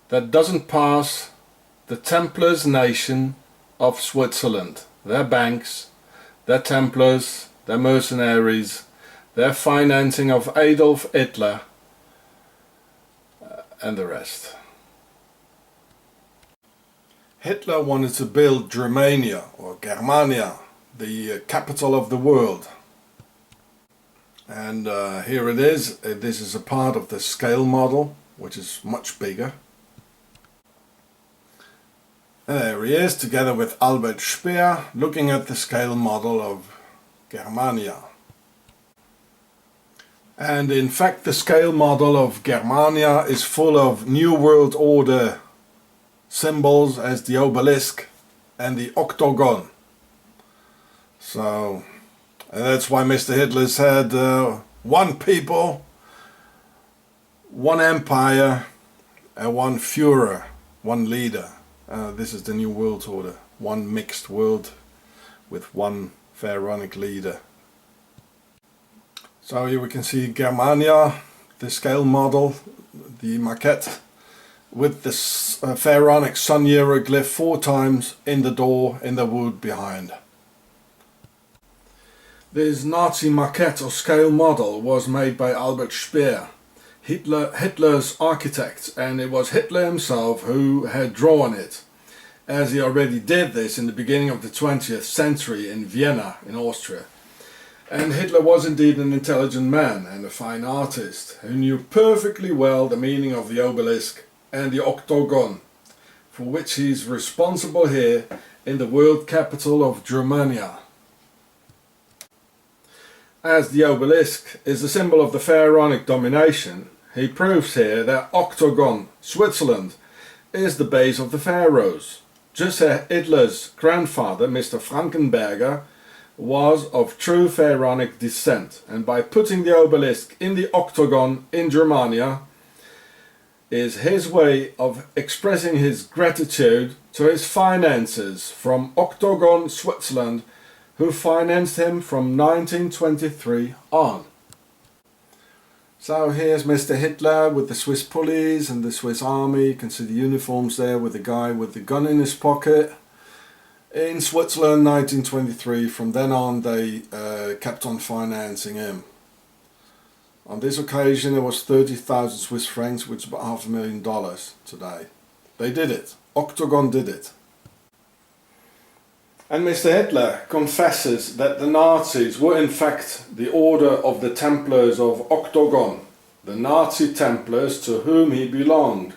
Speaker 1: that doesn't pass the Templars nation of Switzerland. Their banks, their Templars, their mercenaries, their financing of Adolf Hitler and the rest. Hitler wanted to build Germania or Germania, the capital of the world. And here it is. This is a part of the scale model, which is much bigger. And there he is, together with Albert Speer, looking at the scale model of Germania. And in fact, the scale model of Germania is full of New World Order symbols as the obelisk and the octagon. So, and that's why Mr. Hitler said one people, one empire, and one Führer, one leader. This is the New World Order, one mixed world with one pharaonic leader. So here we can see Germania, the scale model, the maquette, with this pharaonic sun hieroglyph 4 times in the door in the wood behind. This Nazi maquette or scale model was made by Albert Speer, Hitler's architect, and it was Hitler himself who had drawn it, as he already did this in the beginning of the 20th century in Vienna in Austria. And Hitler was indeed an intelligent man and a fine artist who knew perfectly well the meaning of the obelisk and the octagon, for which he is responsible here in the world capital of Germania. As the obelisk is the symbol of the pharaonic domination, he proves here that Octogon, Switzerland, is the base of the pharaohs, just as Hitler's grandfather, Mr. Frankenberger, was of true pharaonic descent, and by putting the obelisk in the Octogon in Germania is his way of expressing his gratitude to his finances from Octogon, Switzerland, who financed him from 1923 on. So here's Mr. Hitler with the Swiss police and the Swiss army. You can see the uniforms there with the guy with the gun in his pocket. In Switzerland, 1923. From then on they kept on financing him. On this occasion it was 30,000 Swiss francs, which is about $500,000 today. They did it. Octogon did it. And Mr. Hitler confesses that the Nazis were in fact the Order of the Templars of Octogon, the Nazi Templars to whom he belonged.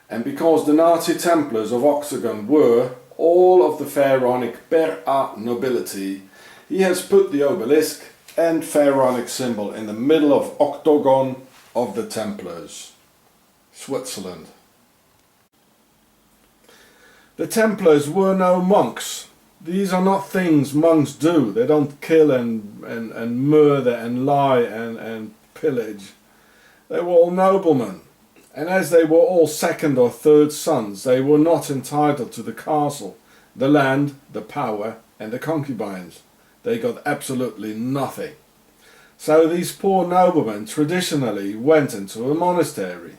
Speaker 1: And because the Nazi Templars of Octogon were all of the pharaonic per-a nobility, he has put the obelisk and pharaonic symbol in the middle of Octogon of the Templars, Switzerland. The Templars were no monks. These are not things monks do. They don't kill and murder and lie and pillage. They were all noblemen. And as they were all second or third sons, they were not entitled to the castle, the land, the power and the concubines. They got absolutely nothing. So these poor noblemen traditionally went into a monastery.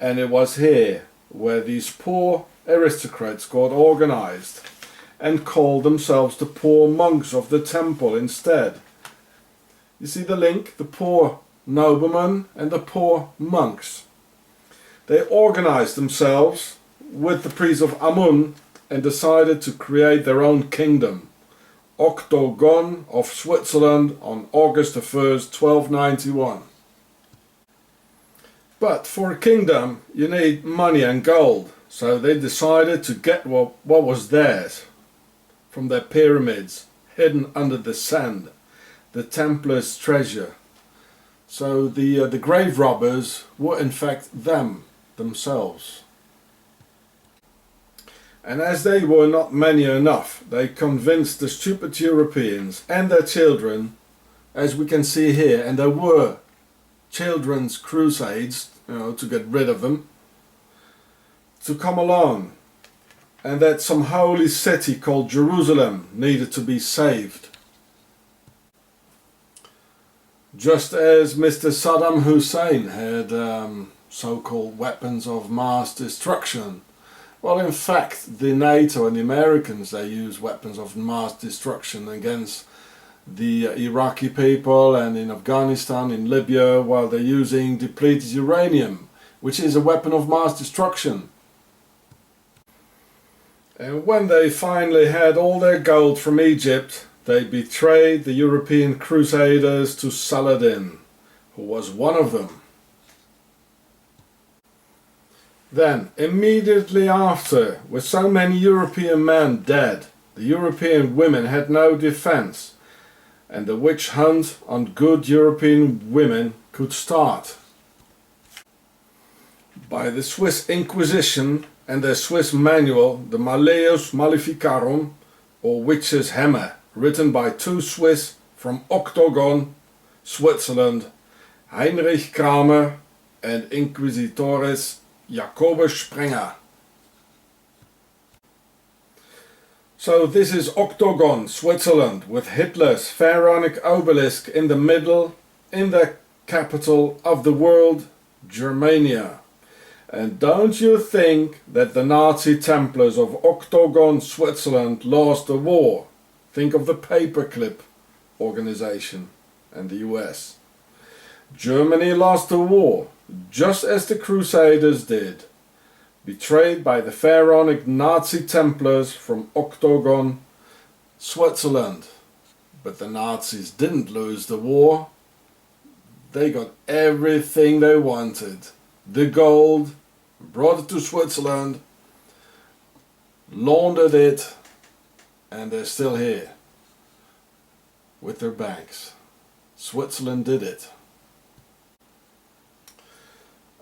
Speaker 1: And it was here where these poor aristocrats got organized and called themselves the poor monks of the temple instead. You see the link? The poor noblemen and the poor monks. They organized themselves with the priest of Amun and decided to create their own kingdom, Octogon of Switzerland, on August the 1st, 1291. But for a kingdom you need money and gold, so they decided to get what was theirs from their pyramids hidden under the sand, the Templars' treasure. So the grave robbers were in fact themselves. And as they were not many enough, they convinced the stupid Europeans and their children, as we can see here, and there were children's crusades, to get rid of them, to come along, and that some holy city called Jerusalem needed to be saved. Just as Mr. Saddam Hussein had so-called weapons of mass destruction. Well, in fact, the NATO and the Americans, they use weapons of mass destruction against the Iraqi people, and in Afghanistan, in Libya, while they're using depleted uranium, which is a weapon of mass destruction. And when they finally had all their gold from Egypt, they betrayed the European crusaders to Saladin, who was one of them. Then, immediately after, with so many European men dead, the European women had no defense, and the witch hunt on good European women could start. By the Swiss Inquisition and their Swiss manual, the Malleus Maleficarum, or Witch's Hammer, written by two Swiss from Octogon, Switzerland, Heinrich Kramer and Inquisitores Jacobus Sprenger. So this is Octogon, Switzerland, with Hitler's pharaonic obelisk in the middle, in the capital of the world, Germania. And don't you think that the Nazi Templars of Octogon, Switzerland lost the war? Think of the paperclip organization and the US. Germany lost the war, just as the Crusaders did, betrayed by the pharaonic Nazi Templars from Octogon, Switzerland. But the Nazis didn't lose the war. They got everything they wanted. The gold, brought it to Switzerland, laundered it, and they're still here with their banks. Switzerland did it.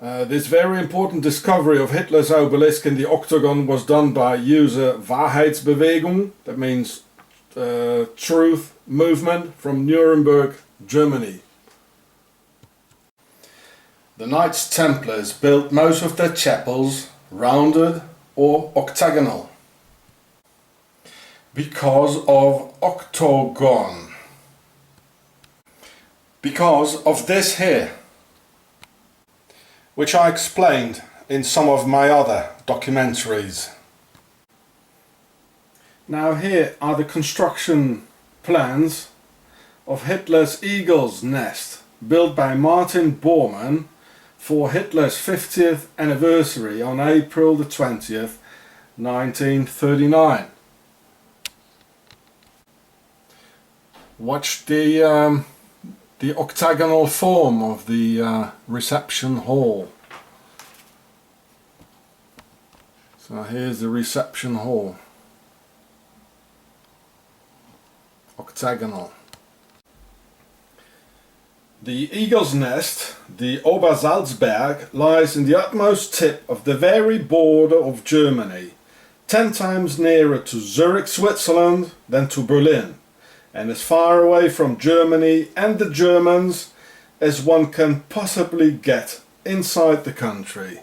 Speaker 1: This very important discovery of Hitler's obelisk in the Octogon was done by giureh Wahrheitsbewegung, that means truth movement, from Nuremberg, Germany. The Knights Templars built most of their chapels rounded or octagonal because of Octogon. Because of this here, which I explained in some of my other documentaries. Now here are the construction plans of Hitler's eagle's nest, built by Martin Bormann for Hitler's 50th anniversary on April the 20th, 1939. Watch the octagonal form of the reception hall. So here's the reception hall. Octagonal. The eagle's nest, the Obersalzberg, lies in the utmost tip of the very border of Germany, 10 times nearer to Zurich, Switzerland than to Berlin, and as far away from Germany and the Germans as one can possibly get inside the country.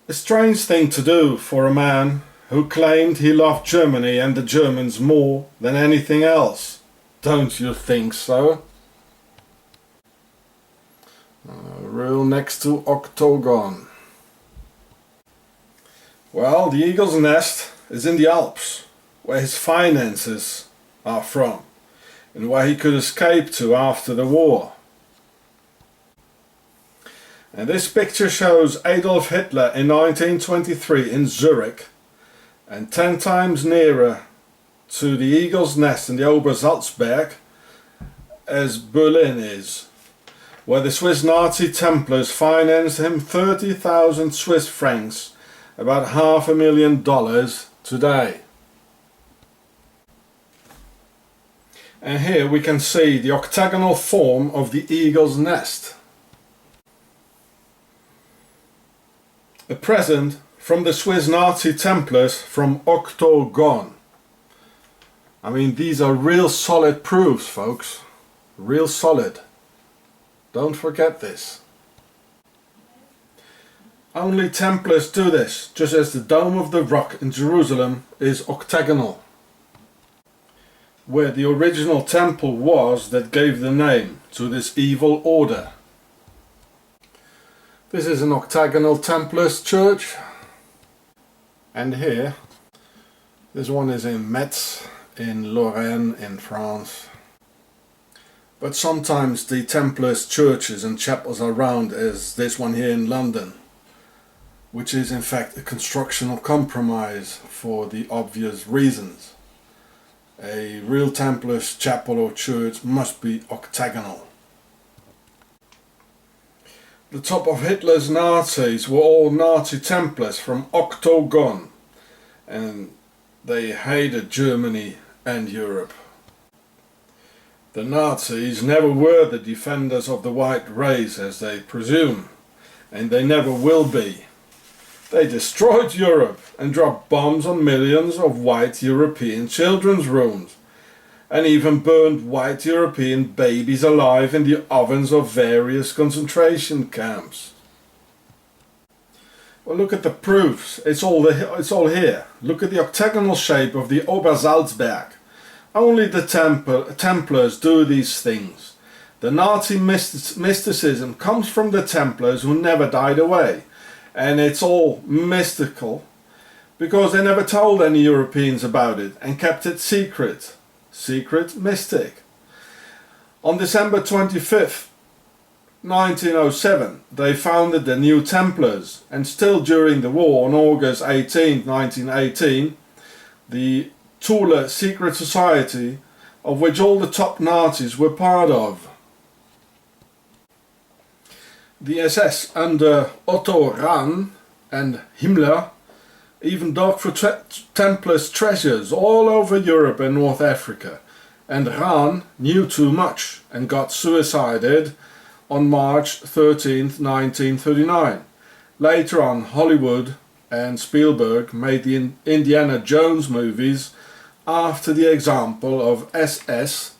Speaker 1: A strange thing to do for a man who claimed he loved Germany and the Germans more than anything else. Don't you think so? Real next to Octogon. Well, the eagle's nest is in the Alps, where his finances are from, and where he could escape to after the war. And this picture shows Adolf Hitler in 1923 in Zurich, and 10 times nearer to the eagle's nest in the Obersalzberg as Berlin is, where the Swiss Nazi Templars financed him 30,000 Swiss francs, about $500,000 today. And here we can see the octagonal form of the eagle's nest. A present from the Swiss Nazi Templars from Octogon. I mean, these are real solid proofs, folks. Real solid. Don't forget this. Only Templars do this, just as the Dome of the Rock in Jerusalem is octagonal, where the original temple was that gave the name to this evil order. This is an octagonal Templars church, and here, this one is in Metz, in Lorraine, in France. But sometimes the Templars churches and chapels are round, as this one here in London, which is in fact a constructional compromise for the obvious reasons. A real Templars chapel or church must be octagonal. The top of Hitler's Nazis were all Nazi Templars from Octogon, and they hated Germany and Europe. The Nazis never were the defenders of the white race, as they presume, and they never will be. They destroyed Europe and dropped bombs on millions of white European children's rooms, and even burned white European babies alive in the ovens of various concentration camps. Well, look at the proofs. It's all here. Look at the octagonal shape of the Obersalzberg. Only the Templars do these things. The Nazi mysticism comes from the Templars, who never died away. And it's all mystical because they never told any Europeans about it and kept it secret. Secret mystic. On December 25th, 1907, they founded the New Templars, and still during the war on August 18, 1918, the Thule secret society, of which all the top Nazis were part of. The SS under Otto Rahn and Himmler even dug for Templars treasures all over Europe and North Africa, and Rahn knew too much and got suicided on March 13, 1939. Later on, Hollywood and Spielberg made the Indiana Jones movies after the example of SS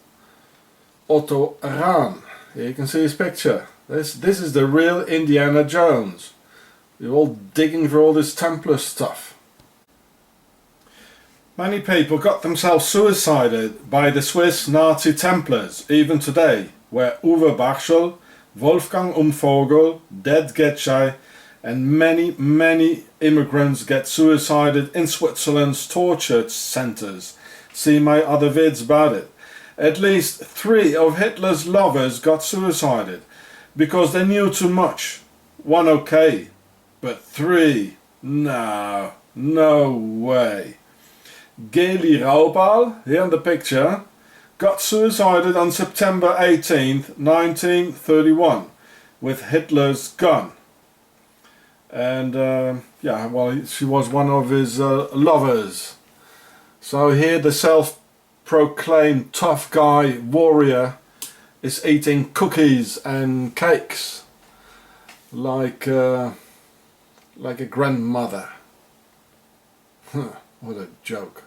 Speaker 1: Otto Rahn. Here you can see his picture. This is the real Indiana Jones. You're all digging for all this Templar stuff. Many people got themselves suicided by the Swiss Nazi Templars, even today, where Uwe Barschel, Wolfgang Umvogel, Ded Getschei, and many immigrants get suicided in Switzerland's torture centers. See my other vids about it. At least 3 of Hitler's lovers got suicided because they knew too much. 1 okay, but 3, no way. Geli Raubal, here in the picture, got suicided on September 18, 1931, with Hitler's gun. And yeah, well, she was one of his lovers. So here the self-proclaimed tough guy warrior is eating cookies and cakes like a grandmother. What a joke.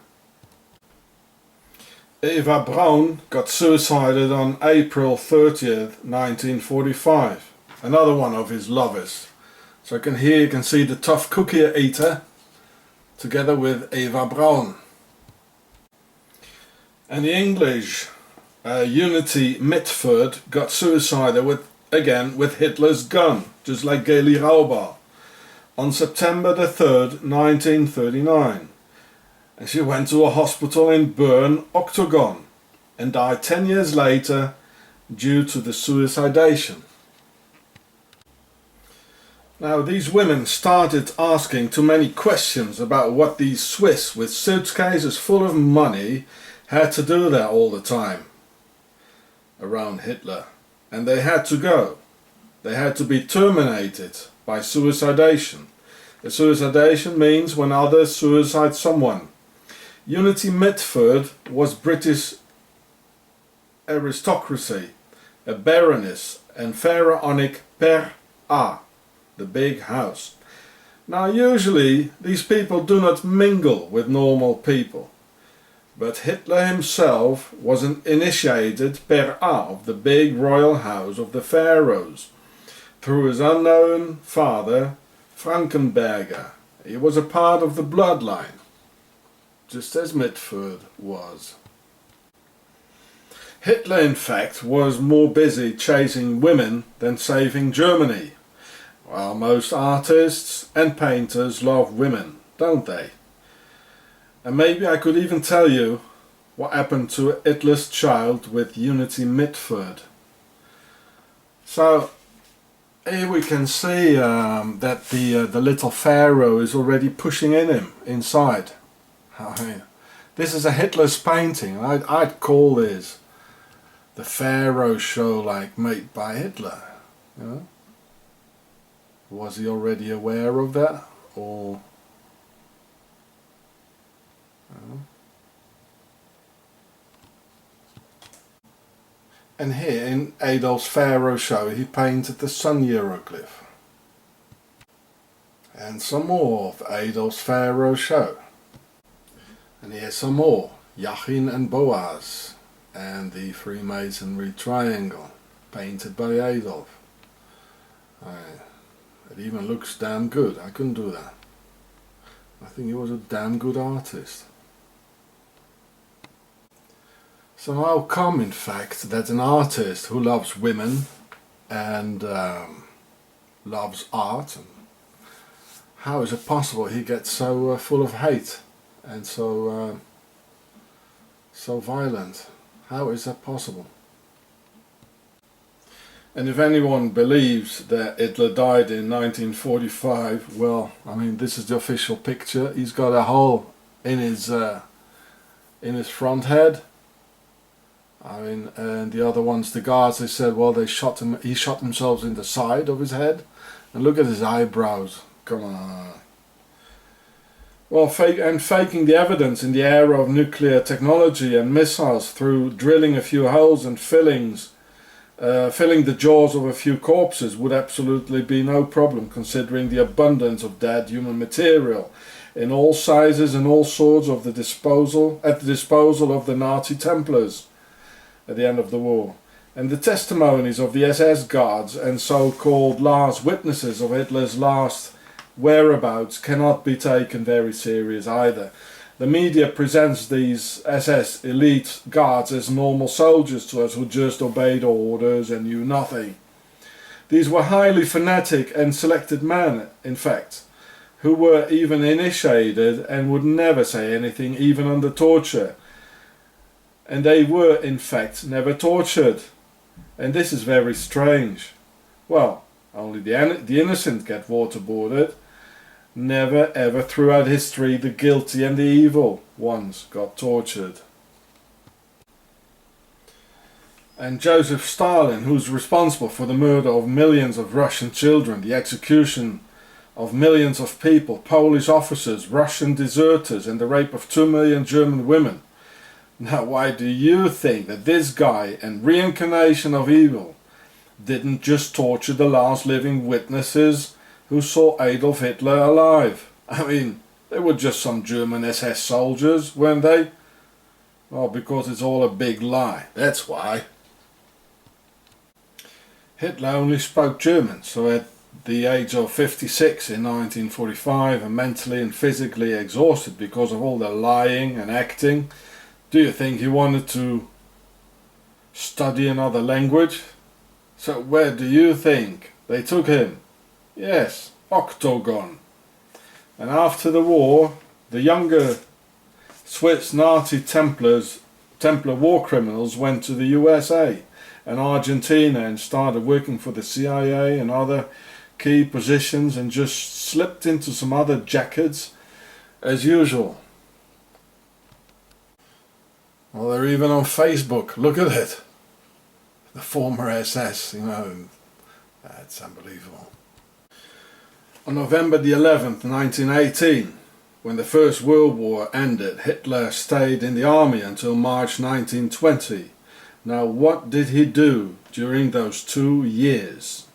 Speaker 1: Eva Braun got suicided on April 30th, 1945. Another one of his lovers. So you can see the tough cookie eater together with Eva Braun. And the English Unity Mitford got suicided with Hitler's gun, just like Geli Raubal, on September the 3rd, 1939. And she went to a hospital in Bern, Octogon, and died 10 years later due to the suicidation. Now these women started asking too many questions about what these Swiss with suitcases full of money had to do there all the time around Hitler, and they had to go. They had to be terminated by suicidation. A suicidation means when others suicide someone. Unity Mitford was British aristocracy, a baroness and pharaonic per A, the big house. Now usually these people do not mingle with normal people, but Hitler himself was an initiated per A of the big royal house of the pharaohs through his unknown father Frankenberger. He was a part of the bloodline, just as Mitford was. Hitler, in fact, was more busy chasing women than saving Germany. Well, most artists and painters love women, don't they? And maybe I could even tell you what happened to Hitler's child with Unity Mitford. So here we can see that the little pharaoh is already pushing in him inside. I mean, this is a Hitler's painting. I'd call this the Pharaoh show, like made by Hitler. You know? Was he already aware of that, or? You know? And here in Adolf's Pharaoh show, he painted the sun hieroglyph, and some more of Adolf's Pharaoh show. And here's some more, Jachin and Boaz, and the Freemasonry triangle, painted by Adolf. It even looks damn good. I couldn't do that. I think he was a damn good artist. So how come, in fact, that an artist who loves women and loves art and How is it possible he gets so full of hate and so violent? How is that possible? And if anyone believes that Hitler died in 1945, well, I mean, this is the official picture. He's got a hole in his front head. I mean, and the other ones, the guards, they said, well, he shot himself in the side of his head. And look at his eyebrows. Come on. Well, faking the evidence in the era of nuclear technology and missiles through drilling a few holes and filling the jaws of a few corpses would absolutely be no problem, considering the abundance of dead human material in all sizes and all sorts at the disposal of the Nazi Templars at the end of the war. And the testimonies of the SS guards and so-called last witnesses of Hitler's last whereabouts cannot be taken very serious either. The media presents these SS elite guards as normal soldiers to us who just obeyed orders and knew nothing. These were highly fanatic and selected men, in fact, who were even initiated and would never say anything even under torture. And they were, in fact, never tortured. And this is very strange. Well, only the innocent get waterboarded. Never ever throughout history the guilty and the evil ones got tortured. And Joseph Stalin, who's responsible for the murder of millions of Russian children, the execution of millions of people, Polish officers, Russian deserters, and the rape of 2 million German women. Now, why do you think that this guy and reincarnation of evil didn't just torture the last living witnesses who saw Adolf Hitler alive? I mean, they were just some German SS soldiers, weren't they? Well, because it's all a big lie, that's why. Hitler only spoke German, so at the age of 56 in 1945 and mentally and physically exhausted because of all the lying and acting, do you think he wanted to study another language? So where do you think they took him? Yes, Octogon. And after the war, the younger Swiss Nazi Templar war criminals went to the USA and Argentina and started working for the CIA and other key positions and just slipped into some other jackets as usual. Well, they're even on Facebook. Look at it. The former SS, you know. That's unbelievable. On November the 11th, 1918, when the First World War ended, Hitler stayed in the army until March 1920. Now, what did he do during those 2 years?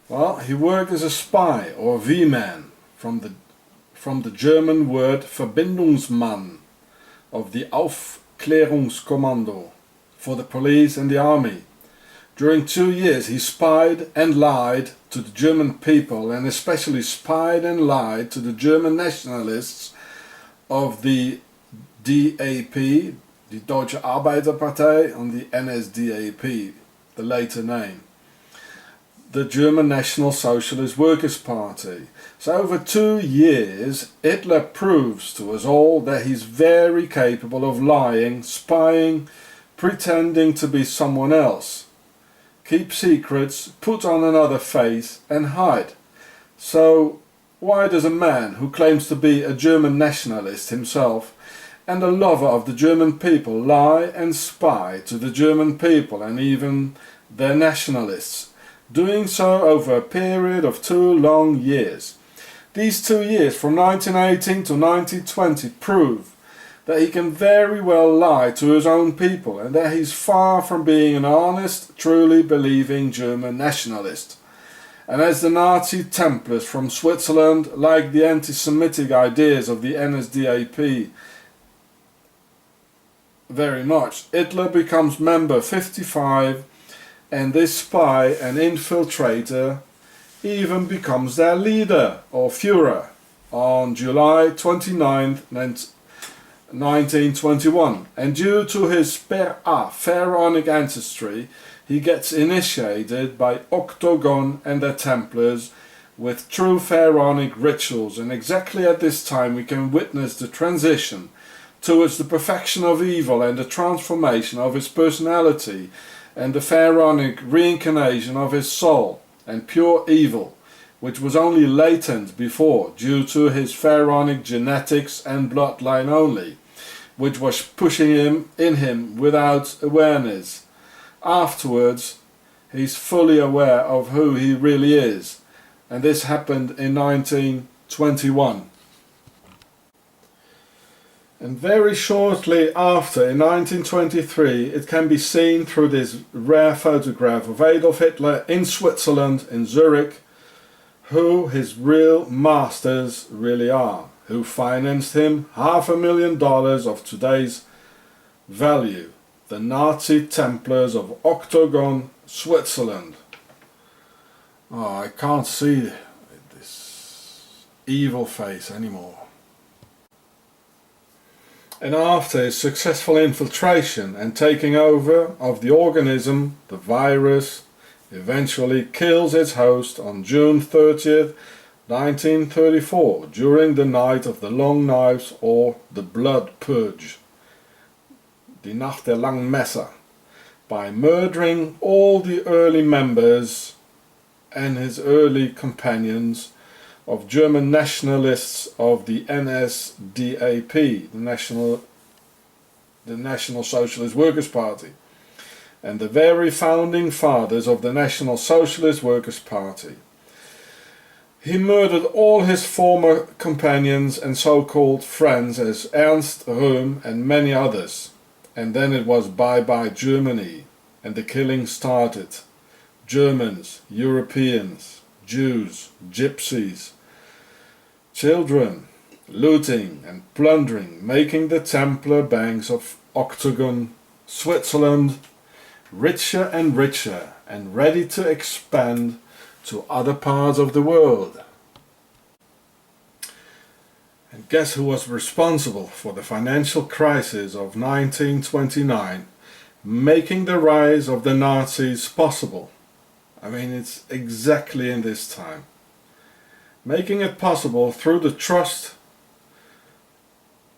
Speaker 1: Well, he worked as a spy or V-man from the German word Verbindungsmann of the Aufklärungskommando for the police and the army. During 2 years he spied and lied to the German people, and especially spied and lied to the German nationalists of the DAP, the Deutsche Arbeiterpartei, and the NSDAP, the later name, the German National Socialist Workers' Party. So over 2 years Hitler proves to us all that he's very capable of lying, spying, pretending to be someone else, keep secrets, put on another face and hide. So why does a man who claims to be a German nationalist himself and a lover of the German people lie and spy to the German people and even their nationalists, doing so over a period of 2 long years? These 2 years from 1918 to 1920 prove that he can very well lie to his own people and that he's far from being an honest, truly believing German nationalist. And as the Nazi Templars from Switzerland like the anti-Semitic ideas of the NSDAP very much, Hitler becomes member 55, and this spy and infiltrator even becomes their leader or Führer on July 29th, 1921, and due to his pharaonic ancestry he gets initiated by Octogon and their Templars with true pharaonic rituals, and exactly at this time we can witness the transition towards the perfection of evil and the transformation of his personality and the pharaonic reincarnation of his soul and pure evil, which was only latent before due to his pharaonic genetics and bloodline only, which was pushing him in him without awareness. Afterwards, he's fully aware of who he really is, and this happened in 1921. And very shortly after, in 1923, it can be seen through this rare photograph of Adolf Hitler in Switzerland, in Zurich, who his real masters really are, who financed him $500,000 of today's value, the Nazi Templars of Octogon, Switzerland. Oh, I can't see this evil face anymore. And after his successful infiltration and taking over of the organism, the virus eventually kills its host on June 30th, 1934, during the Night of the Long Knives, or the Blood Purge, die Nacht der Langen Messer, by murdering all the early members and his early companions of German nationalists of the NSDAP, the National Socialist Workers' Party, and the very founding fathers of the National Socialist Workers' Party. He murdered all his former companions and so-called friends as Ernst Röhm and many others, and then it was bye-bye Germany, and the killing started. Germans, Europeans, Jews, Gypsies, children, looting and plundering, making the Templar banks of Octogon, Switzerland, richer and richer, and ready to expand to other parts of the world. And guess who was responsible for the financial crisis of 1929, making the rise of the Nazis possible? I mean, it's exactly in this time. Making it possible through the trust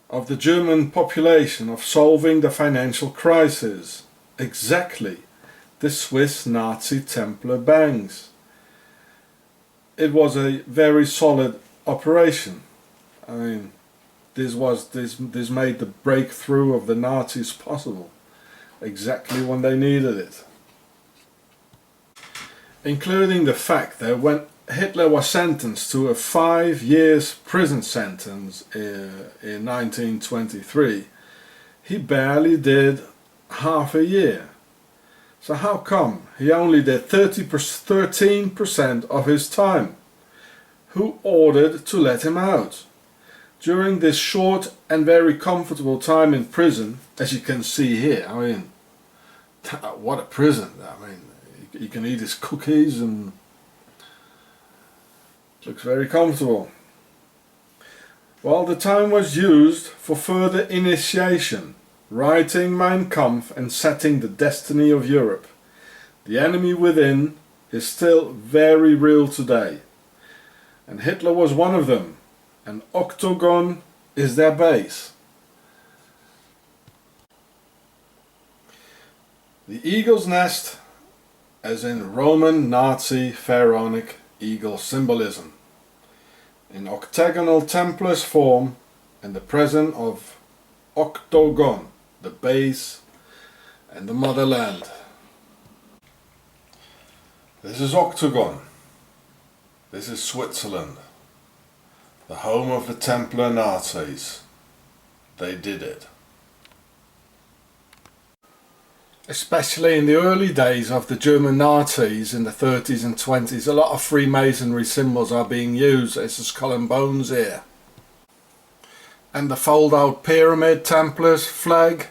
Speaker 1: of the German population of solving the financial crisis. Exactly, the Swiss Nazi Templar banks. It was a very solid operation. I mean, this made the breakthrough of the Nazis possible, exactly when they needed it. Including the fact that when Hitler was sentenced to a 5 years prison sentence in 1923, he barely did half a year. So how come he only did 13% of his time? Who ordered to let him out? During this short and very comfortable time in prison, as you can see here, I mean, what a prison. I mean, he can eat his cookies and it looks very comfortable. Well, the time was used for further initiation, writing Mein Kampf and setting the destiny of Europe. The enemy within is still very real today, and Hitler was one of them, and Octogon is their base. The eagle's nest, as in Roman Nazi pharaonic eagle symbolism, in octagonal Templars form, and the presence of Octogon, the base and the motherland. This is Octogon. This is Switzerland, the home of the Templar Nazis. They did it. Especially in the early days of the German Nazis in the 30s and 20s, a lot of Freemasonry symbols are being used, as the skull and bones here. And the fold-out pyramid Templars flag,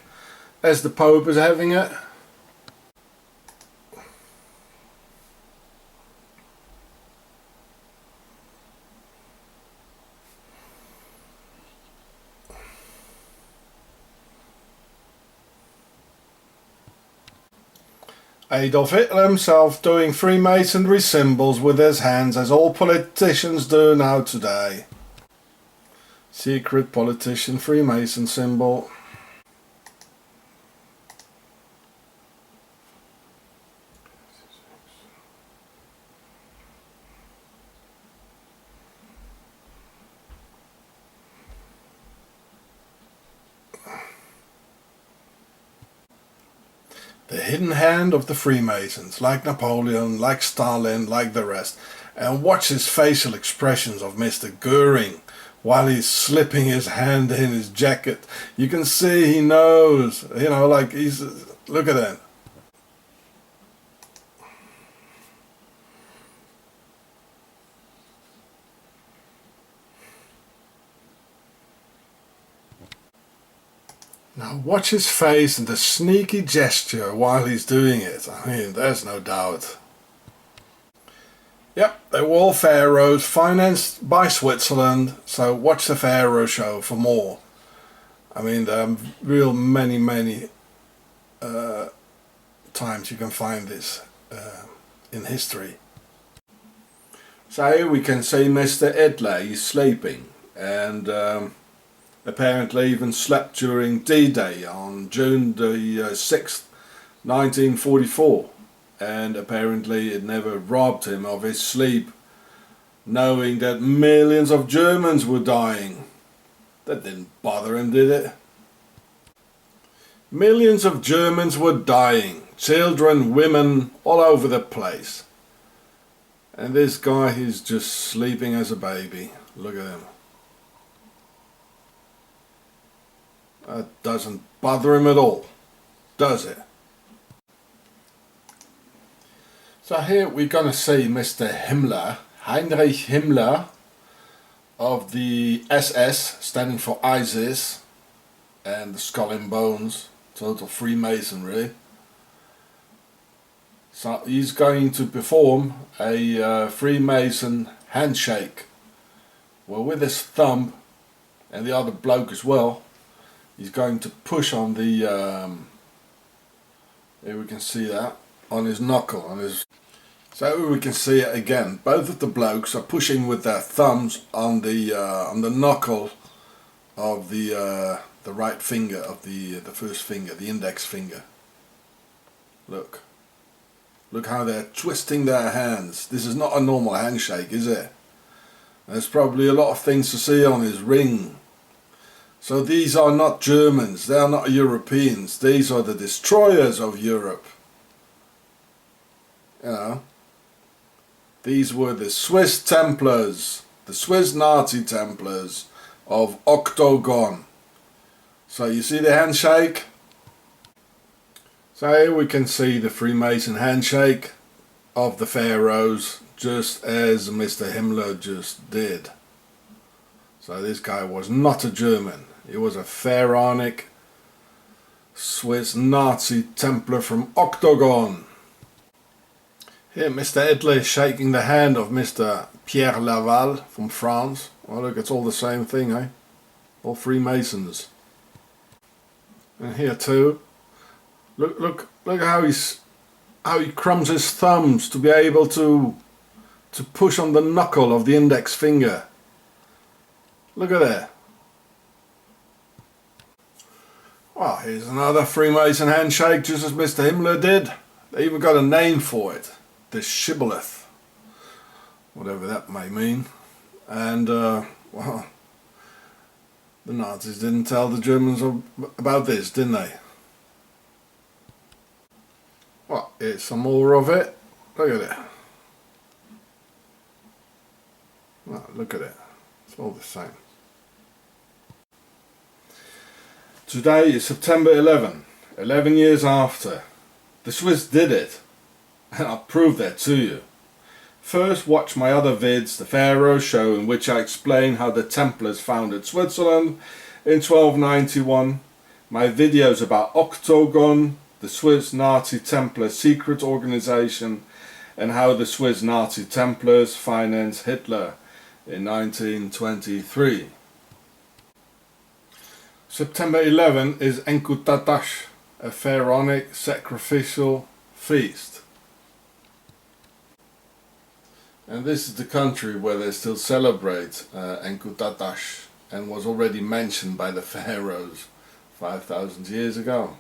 Speaker 1: as the Pope is having it. Adolf Hitler himself doing Freemasonry symbols with his hands, as all politicians do now today. Secret politician Freemason symbol. The hidden hand of the Freemasons, like Napoleon, like Stalin, like the rest. And watch his facial expressions of Mr. Goering while he's slipping his hand in his jacket. You can see he knows, you know, like he's, look at that. Now watch his face and the sneaky gesture while he's doing it. I mean, there's no doubt. Yep, they were all pharaohs financed by Switzerland, so watch the Pharaoh show for more. I mean, there are real many times you can find this in history. So here we can see Mr. Hitler, he's sleeping, and apparently even slept during D-Day on June the 6th, 1944, and apparently it never robbed him of his sleep, knowing that millions of Germans were dying. That didn't bother him, did it? Millions of Germans were dying, children, women, all over the place. And this guy, he's just sleeping as a baby. Look at him. That doesn't bother him at all, does it? So here we're going to see Mr. Himmler, Heinrich Himmler, of the SS, standing for ISIS, and the Skull and Bones, total Freemasonry. So he's going to perform a Freemason handshake, well, with his thumb, and the other bloke as well. He's going to push on the, here we can see that, on his knuckle, on his. So we can see it again. Both of the blokes are pushing with their thumbs on the knuckle of the right finger of the first finger, the index finger. Look how they're twisting their hands. This is not a normal handshake, is it? There's probably a lot of things to see on his ring. So these are not Germans, they are not Europeans, these are the destroyers of Europe. You know, these were the Swiss Templars, the Swiss Nazi Templars of Octogon. So you see the handshake? So here we can see the Freemason handshake of the pharaohs, just as Mr. Himmler just did. So this guy was not a German. He was a pharaonic Swiss Nazi Templar from Octogon. Here Mr. Hitler is shaking the hand of Mr. Pierre Laval from France. Well, look, it's all the same thing, eh? All Freemasons. And here too, look how he crumbs his thumbs to be able to push on the knuckle of the index finger. Look at that. Well, here's another Freemason handshake, just as Mr. Himmler did. They even got a name for it. The shibboleth. Whatever that may mean. And, well, the Nazis didn't tell the Germans about this, didn't they? Well, here's some more of it. Look at it. Well, look at it. It's all the same. Today is September 11, 11 years after. The Swiss did it, and I'll prove that to you. First, watch my other vids, the Pharaoh show, in which I explain how the Templars founded Switzerland in 1291, my videos about Octogon, the Swiss Nazi Templar secret organization, and how the Swiss Nazi Templars financed Hitler in 1923. September 11 is Enkutatash, a pharaonic sacrificial feast. And this is the country where they still celebrate Enkutatash, and was already mentioned by the pharaohs 5,000 years ago.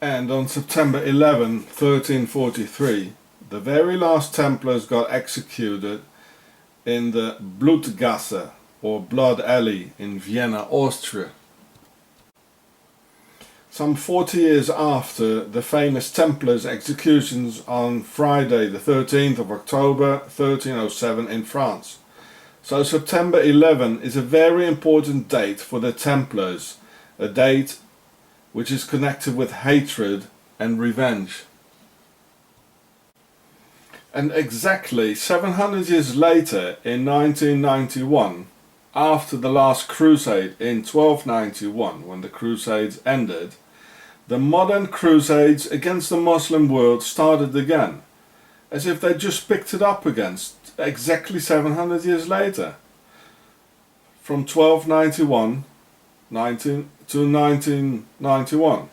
Speaker 1: And on September 11, 1343, the very last Templars got executed in the Blutgasse, or Blood Alley, in Vienna, Austria. Some 40 years after the famous Templars' executions on Friday the 13th of October 1307 in France. So September 11 is a very important date for the Templars, a date which is connected with hatred and revenge. And exactly 700 years later, in 1991, after the last crusade in 1291, when the crusades ended, the modern crusades against the Muslim world started again, as if they just picked it up again, exactly 700 years later. From 1291 to 1991.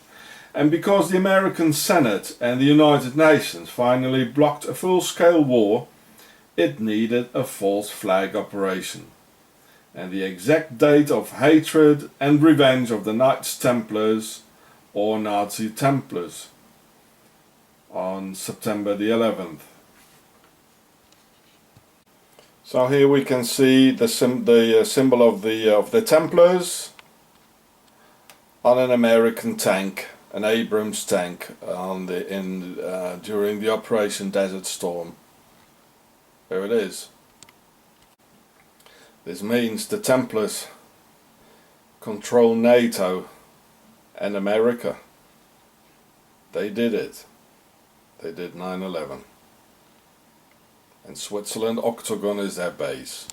Speaker 1: And because the American Senate and the United Nations finally blocked a full-scale war, it needed a false flag operation. And the exact date of hatred and revenge of the Knights Templars, or Nazi Templars, on September the 11th. So here we can see the symbol of the Templars on an American tank, an Abrams tank, during the Operation Desert Storm. There it is. This means the Templars control NATO and America. They did it. They did 9/11. And Switzerland, Octogon is their base.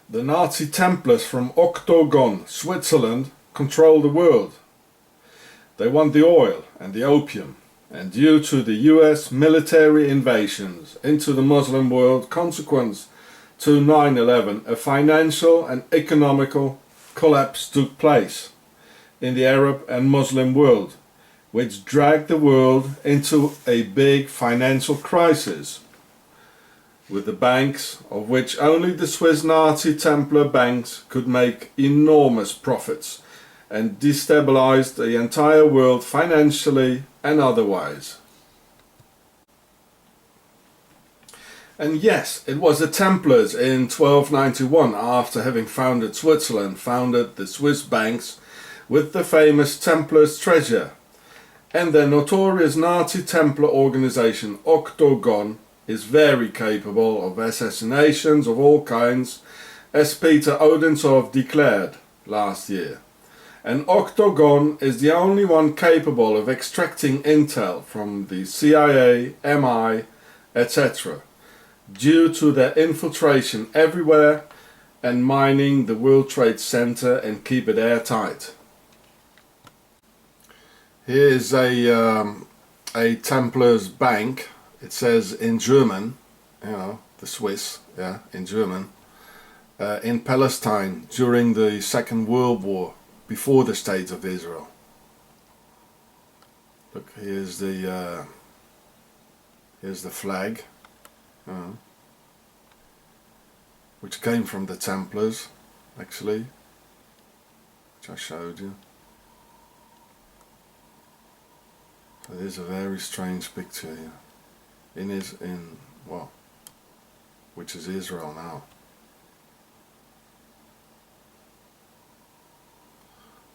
Speaker 1: The Nazi Templars from Octogon, Switzerland, control the world. They want the oil and the opium, and due to the US military invasions into the Muslim world consequent to 9/11, a financial and economical collapse took place in the Arab and Muslim world, which dragged the world into a big financial crisis, with the banks, of which only the Swiss Nazi Templar banks could make enormous profits, and destabilized the entire world financially and otherwise. And yes, it was the Templars in 1291, after having founded Switzerland, founded the Swiss banks with the famous Templars' treasure. And their notorious Nazi Templar organization, Octogon, is very capable of assassinations of all kinds, as Peter Odensov declared last year. And Octogon is the only one capable of extracting intel from the CIA, MI, etc., due to their infiltration everywhere and mining the World Trade Center and keep it airtight. Here is a Templars bank. It says in German, the Swiss, in German, in Palestine during the Second World War, before the State of Israel. Look, here's the flag, which came from the Templars, actually, which I showed you. It is a very strange picture here. Which is Israel now.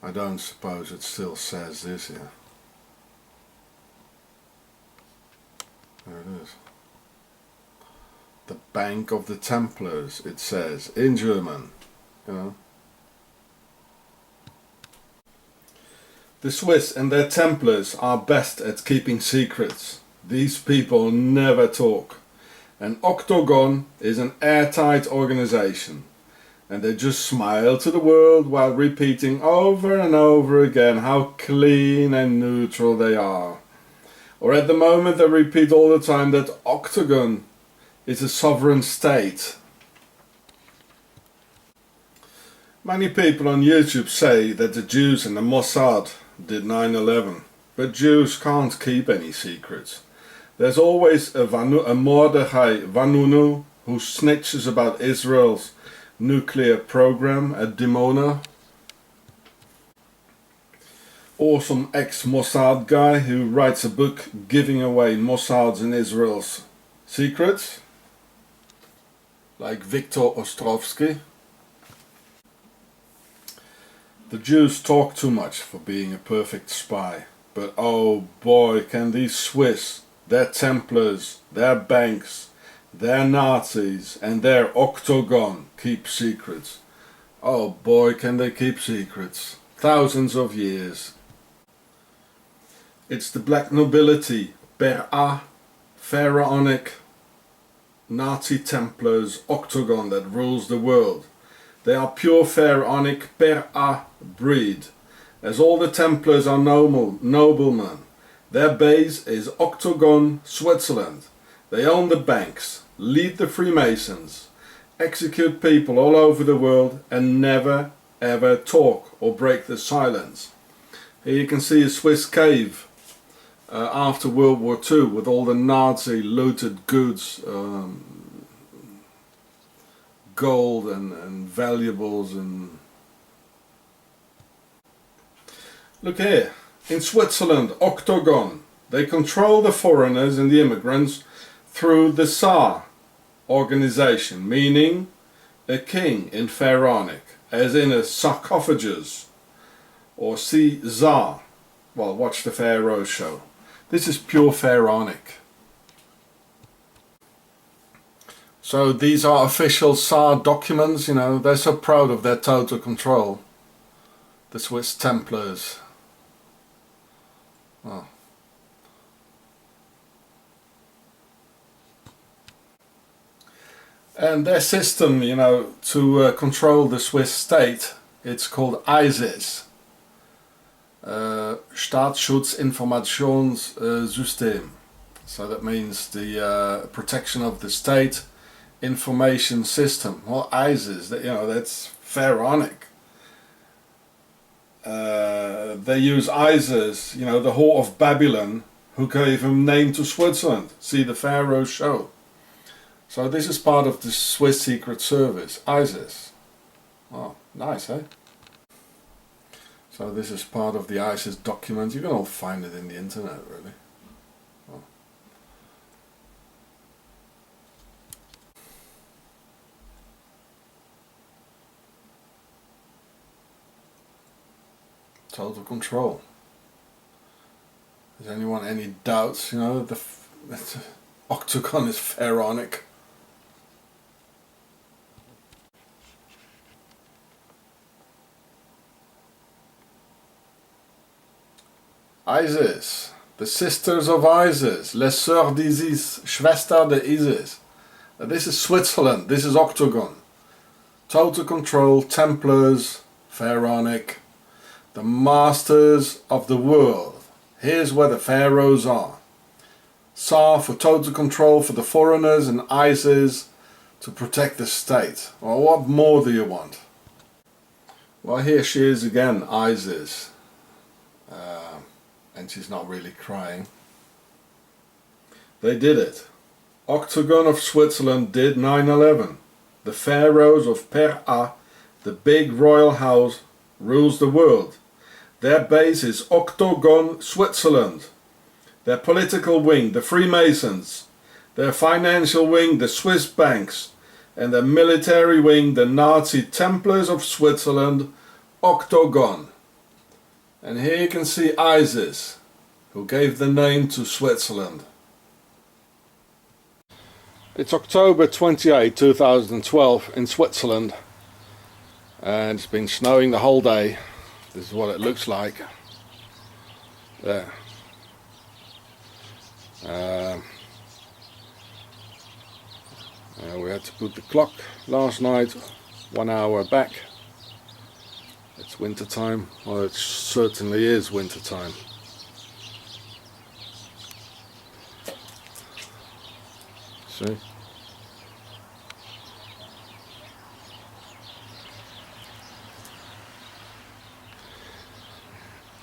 Speaker 1: I don't suppose it still says this here. There it is. The Bank of the Templars, it says, in German, The Swiss and their Templars are best at keeping secrets. These people never talk. And Octogon is an airtight organization. And they just smile to the world while repeating over and over again how clean and neutral they are. Or at the moment they repeat all the time that Octogon is a sovereign state. Many people on YouTube say that the Jews and the Mossad did 9/11, but Jews can't keep any secrets. There's always a Mordechai Vanunu who snitches about Israel's nuclear program at Dimona. Or some ex-Mossad guy who writes a book giving away Mossad's and Israel's secrets, like Viktor Ostrovsky. The Jews talk too much for being a perfect spy, but oh boy, can these Swiss, their Templars, their banks, their Nazis and their Octogon keep secrets. Oh boy, can they keep secrets. Thousands of years. It's the black nobility, Ber'a, Pharaonic, Nazi Templars, Octogon that rules the world. They are pure Pharaonic Ber'a breed, as all the Templars are noblemen. Their base is Octogon, Switzerland. They own the banks, lead the Freemasons, execute people all over the world and never ever talk or break the silence. Here you can see a Swiss cave after World War II with all the Nazi looted goods, gold and valuables. And look here, in Switzerland, Octogon, they control the foreigners and the immigrants through the Tsar organization, meaning a king in Pharaonic, as in a sarcophagus, or see Tsar. Well, watch the Pharaoh show. This is pure Pharaonic. So these are official Tsar documents, you know, they're so proud of their total control. The Swiss Templars. Oh. And their system, you know, to control the Swiss state, it's called ISIS. Staatsschutzeinformationssystem. So that means the protection of the state information system. Well, ISIS, you know, that's Pharaonic. They use ISIS, you know, the whore of Babylon, who gave him name to Switzerland. See the Pharaoh show. So this is part of the Swiss Secret Service, ISIS. Oh, nice, eh? So this is part of the ISIS document. You can all find it in the internet, really. Oh. Total control. Has anyone any doubts? You know, the Octogon is Pharaonic. ISIS, the Sisters of ISIS, Les Sœurs d'Isis, Schwester de Isis. This is Switzerland, this is Octogon. Total control, Templars, Pharaonic, the masters of the world. Here's where the pharaohs are. Tsar for total control for the foreigners and ISIS to protect the state. Well, what more do you want? Well, here she is again, ISIS. And she's not really crying. They did it. Octogon of Switzerland did 9/11. The pharaohs of Per'a, the big royal house, rules the world. Their base is Octogon, Switzerland. Their political wing, the Freemasons. Their financial wing, the Swiss banks. And their military wing, the Nazi Templars of Switzerland, Octogon. And here you can see ISIS, who gave the name to Switzerland. It's October 28, 2012 in Switzerland, and it's been snowing the whole day. This is what it looks like. There. We had to put the clock last night 1 hour back. It's winter time. Well, it certainly is winter time. See?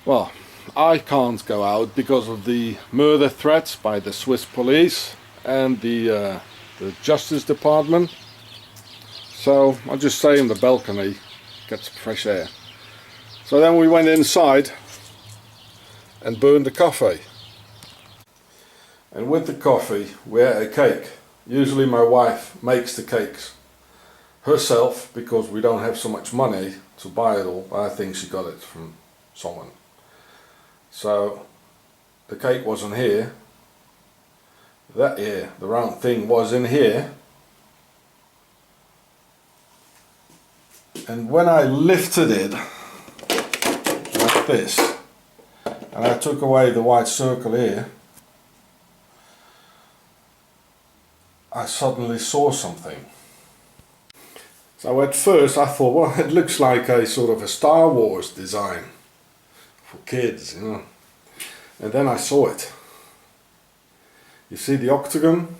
Speaker 1: Well, I can't go out because of the murder threats by the Swiss police and the Justice Department. So I'll just stay in the balcony, get some fresh air. So then we went inside and burned the coffee. And with the coffee we had a cake. Usually my wife makes the cakes herself because we don't have so much money to buy it all. I think she got it from someone. So the cake wasn't here. That here, the round thing, was in here. And when I lifted it like this, and I took away the white circle here, I suddenly saw something. So at first I thought, well, it looks like a sort of a Star Wars design for kids, you know. And then I saw it. You see the octagon,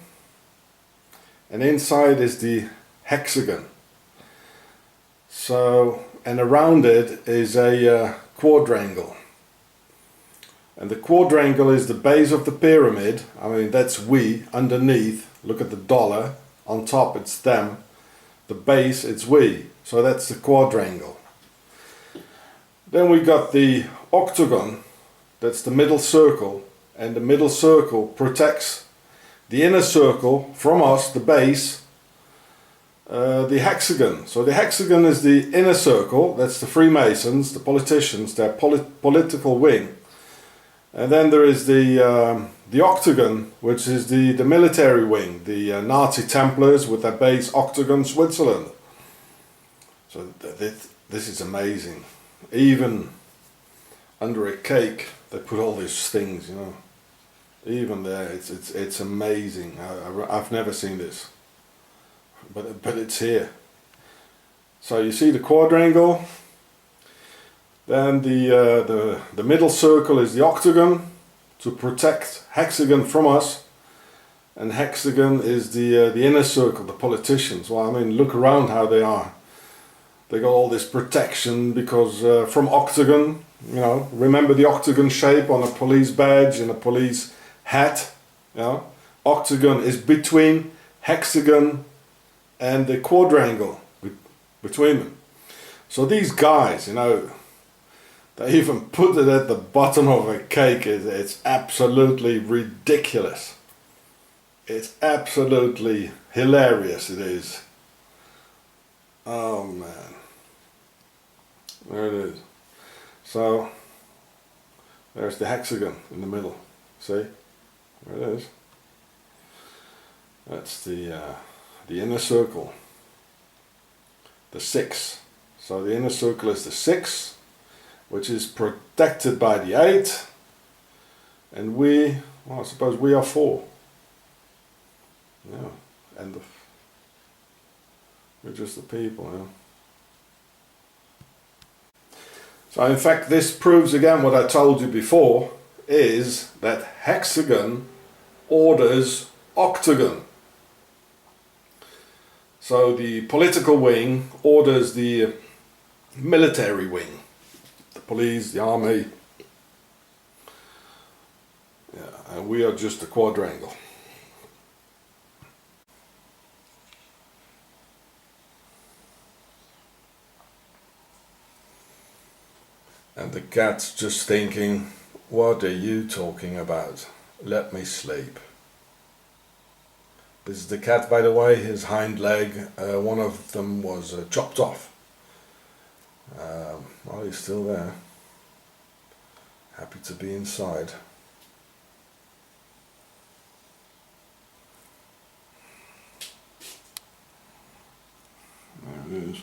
Speaker 1: and inside is the hexagon. So, and around it is a quadrangle. And the quadrangle is the base of the pyramid. I mean, that's we. Underneath, look at the dollar. On top it's them. The base, it's we. So that's the quadrangle. Then we got the octagon. That's the middle circle. And the middle circle protects the inner circle from us, the base, the hexagon. So the hexagon is the inner circle. That's the Freemasons, the politicians, their political wing. And then there is the octagon, which is the military wing, the Nazi Templars with their base Octogon, Switzerland. So this is amazing. Even under a cake they put all these things, you know. Even there, it's amazing. I've never seen this, but it's here. So you see the quadrangle. Then the middle circle is the octagon to protect hexagon from us, and hexagon is the inner circle, the politicians. Well, I mean, look around how they are. They got all this protection because from octagon, you know. Remember the octagon shape on a police badge and a police hat. You know, octagon is between hexagon and the quadrangle, between them. So these guys, you know, they even put it at the bottom of a cake. It's absolutely ridiculous. It's absolutely hilarious, it is. Oh man. There it is. So, there's the hexagon in the middle. See? There it is. That's the inner circle. The 6. So the inner circle is the 6. Which is protected by the 8, and we, well, I suppose we are 4. Yeah, and we're just the people, yeah. So in fact this proves again what I told you before, is that hexagon orders octagon. So the political wing orders the military wing. Police, the army, yeah, and we are just a quadrangle. And the cat's just thinking, what are you talking about? Let me sleep. This is the cat, by the way. His hind leg, one of them was chopped off. Well, he's still there, happy to be inside. There it is.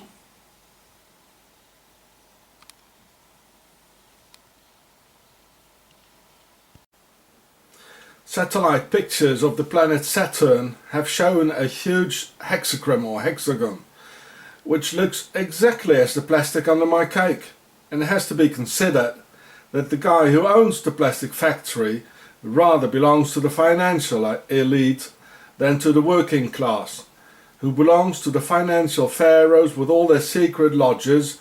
Speaker 1: Satellite pictures of the planet Saturn have shown a huge hexagram or hexagon, which looks exactly as the plastic under my cake. And it has to be considered that the guy who owns the plastic factory rather belongs to the financial elite than to the working class, who belongs to the financial pharaohs with all their secret lodges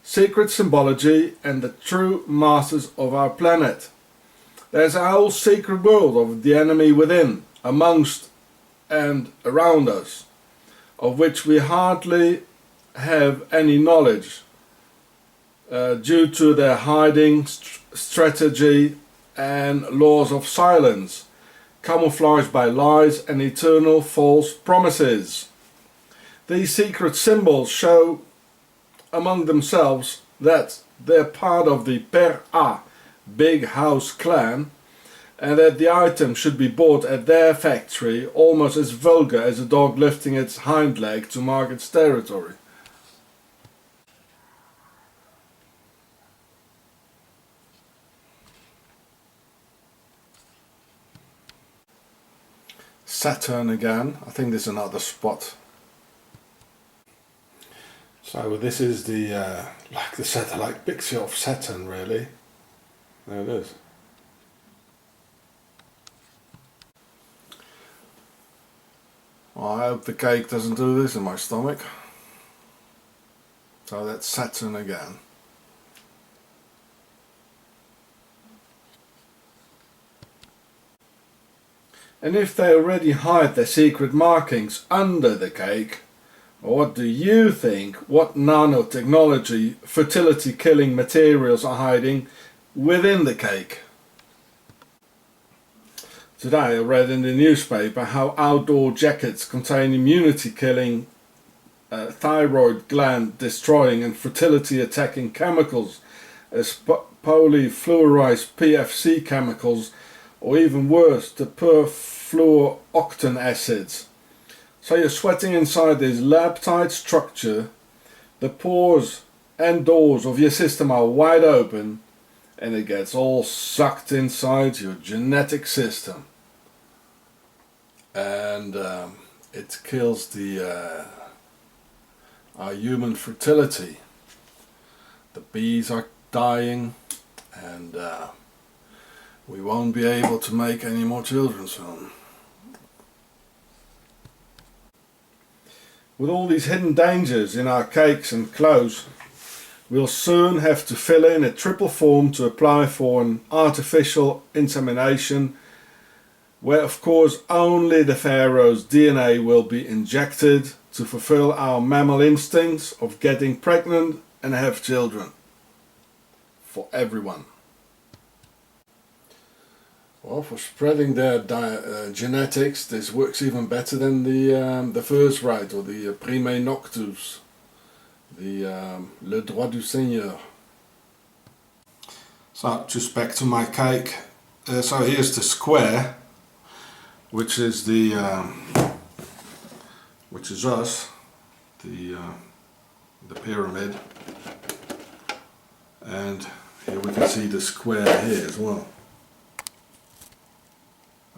Speaker 1: secret symbology and the true masters of our planet. There's a whole secret world of the enemy within, amongst and around us, of which we hardly have any knowledge due to their hiding strategy and laws of silence, camouflaged by lies and eternal false promises. These secret symbols show among themselves that they're part of the Per-A Big House clan, and that the item should be bought at their factory, almost as vulgar as a dog lifting its hind leg to mark its territory. Saturn again. I think there's another spot. So this is the like the satellite picture of Saturn, really. There it is. Well, I hope the cake doesn't do this in my stomach. So that's Saturn again. And if they already hide their secret markings under the cake, what do you think what nanotechnology, fertility killing materials are hiding within the cake? Today I read in the newspaper how outdoor jackets contain immunity killing, thyroid gland destroying and fertility attacking chemicals as polyfluorized PFC chemicals, or even worse, the perfluorooctane acids. So you're sweating inside this lab-tight structure, the pores and doors of your system are wide open, and it gets all sucked inside your genetic system. And it kills our human fertility. The bees are dying, and we won't be able to make any more children soon. With all these hidden dangers in our cakes and clothes, we'll soon have to fill in a triple form to apply for an artificial insemination, where of course only the pharaoh's DNA will be injected to fulfill our mammal instincts of getting pregnant and have children. For everyone. Well, for spreading their genetics, this works even better than the first right, or the prime noctus, the le droit du seigneur. So, just back to my cake. So here's the square, which is which is us, the pyramid, and here we can see the square here as well.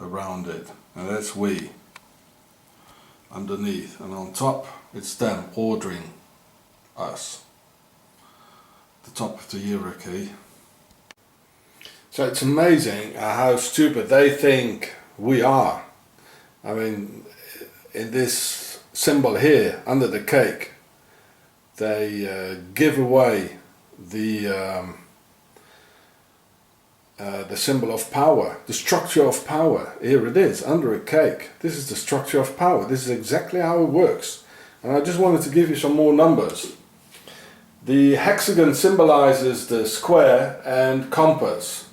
Speaker 1: Around it, and that's we underneath, and on top it's them ordering us, the top of the hierarchy. So it's amazing how stupid they think we are. I mean, in this symbol here under the cake, they give away the symbol of power, the structure of power. Here it is, under a cake. This is the structure of power. This is exactly how it works. And I just wanted to give you some more numbers. The hexagon symbolizes the square and compass.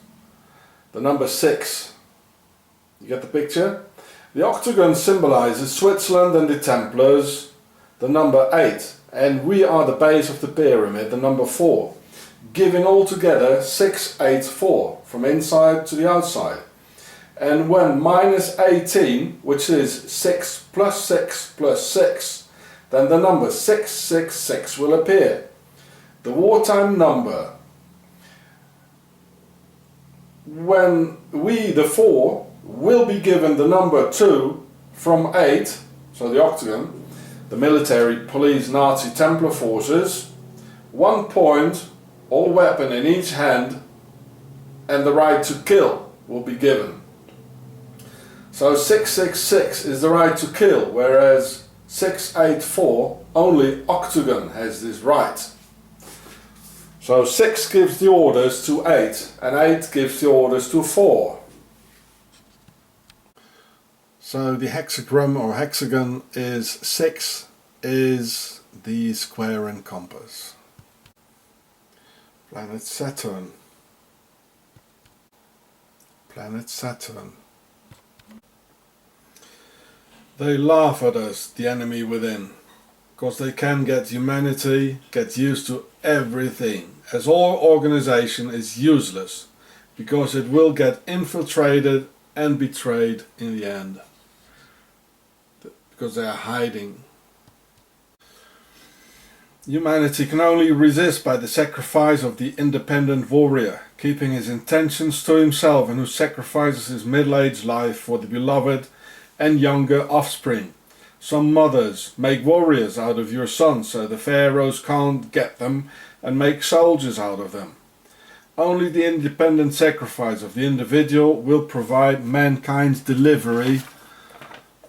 Speaker 1: The number 6. You get the picture? The octagon symbolizes Switzerland and the Templars, the number 8. And we are the base of the pyramid, the number 4. Giving altogether 684 from inside to the outside. And when minus 18, which is 6 plus 6 plus 6, then the number 666 will appear. The wartime number. When we, the 4, will be given the number 2 from 8, so the octagon, the military, police, Nazi, Templar forces, 1 point, all weapon in each hand, and the right to kill will be given. So 666 is the right to kill, whereas 684, only Octogon has this right. So 6 gives the orders to 8 and 8 gives the orders to 4. So the hexagram or hexagon is 6 is the square and compass. Planet Saturn. Planet Saturn. They laugh at us, the enemy within, because they can get humanity, get used to everything, as all organization is useless, because it will get infiltrated and betrayed in the end, because they are hiding. Humanity can only resist by the sacrifice of the independent warrior, keeping his intentions to himself, and who sacrifices his middle-aged life for the beloved and younger offspring. Some mothers make warriors out of your sons so the pharaohs can't get them and make soldiers out of them. Only the independent sacrifice of the individual will provide mankind's delivery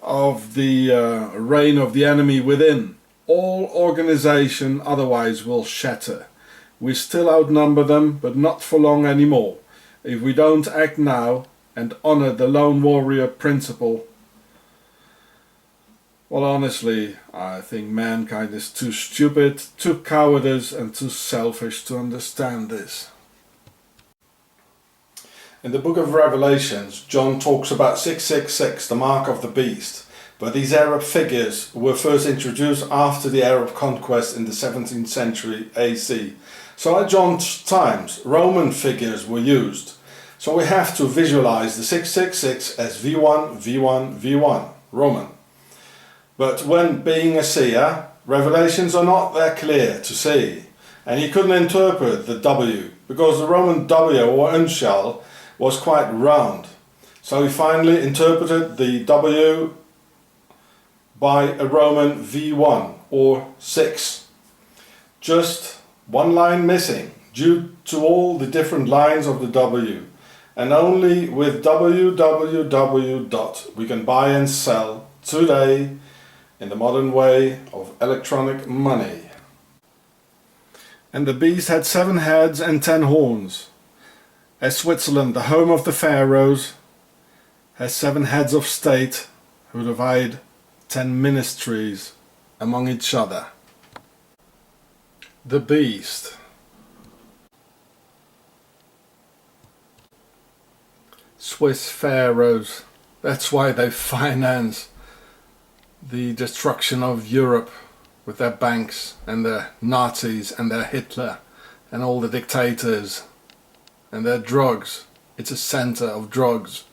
Speaker 1: of the reign of the enemy within. All organization otherwise will shatter. We still outnumber them, but not for long anymore. If we don't act now and honor the lone warrior principle, well, honestly, I think mankind is too stupid, too cowardice and too selfish to understand this. In the book of Revelations, John talks about 666, the mark of the beast. But these Arab figures were first introduced after the Arab conquest in the 17th century AC. So at John's times, Roman figures were used. So we have to visualize the 666 as V1, V1, V1, Roman. But when being a seer, revelations are not that clear to see. And he couldn't interpret the W, because the Roman W or unshell was quite round. So he finally interpreted the W by a Roman V1 or 6. Just one line missing due to all the different lines of the W. And only with www dot we can buy and sell today in the modern way of electronic money. And the beast had 7 heads and 10 horns. As Switzerland, the home of the pharaohs, has 7 heads of state who divide 10 ministries among each other. The beast. Swiss pharaohs. That's why they finance the destruction of Europe with their banks and their Nazis and their Hitler and all the dictators and their drugs. It's a center of drugs.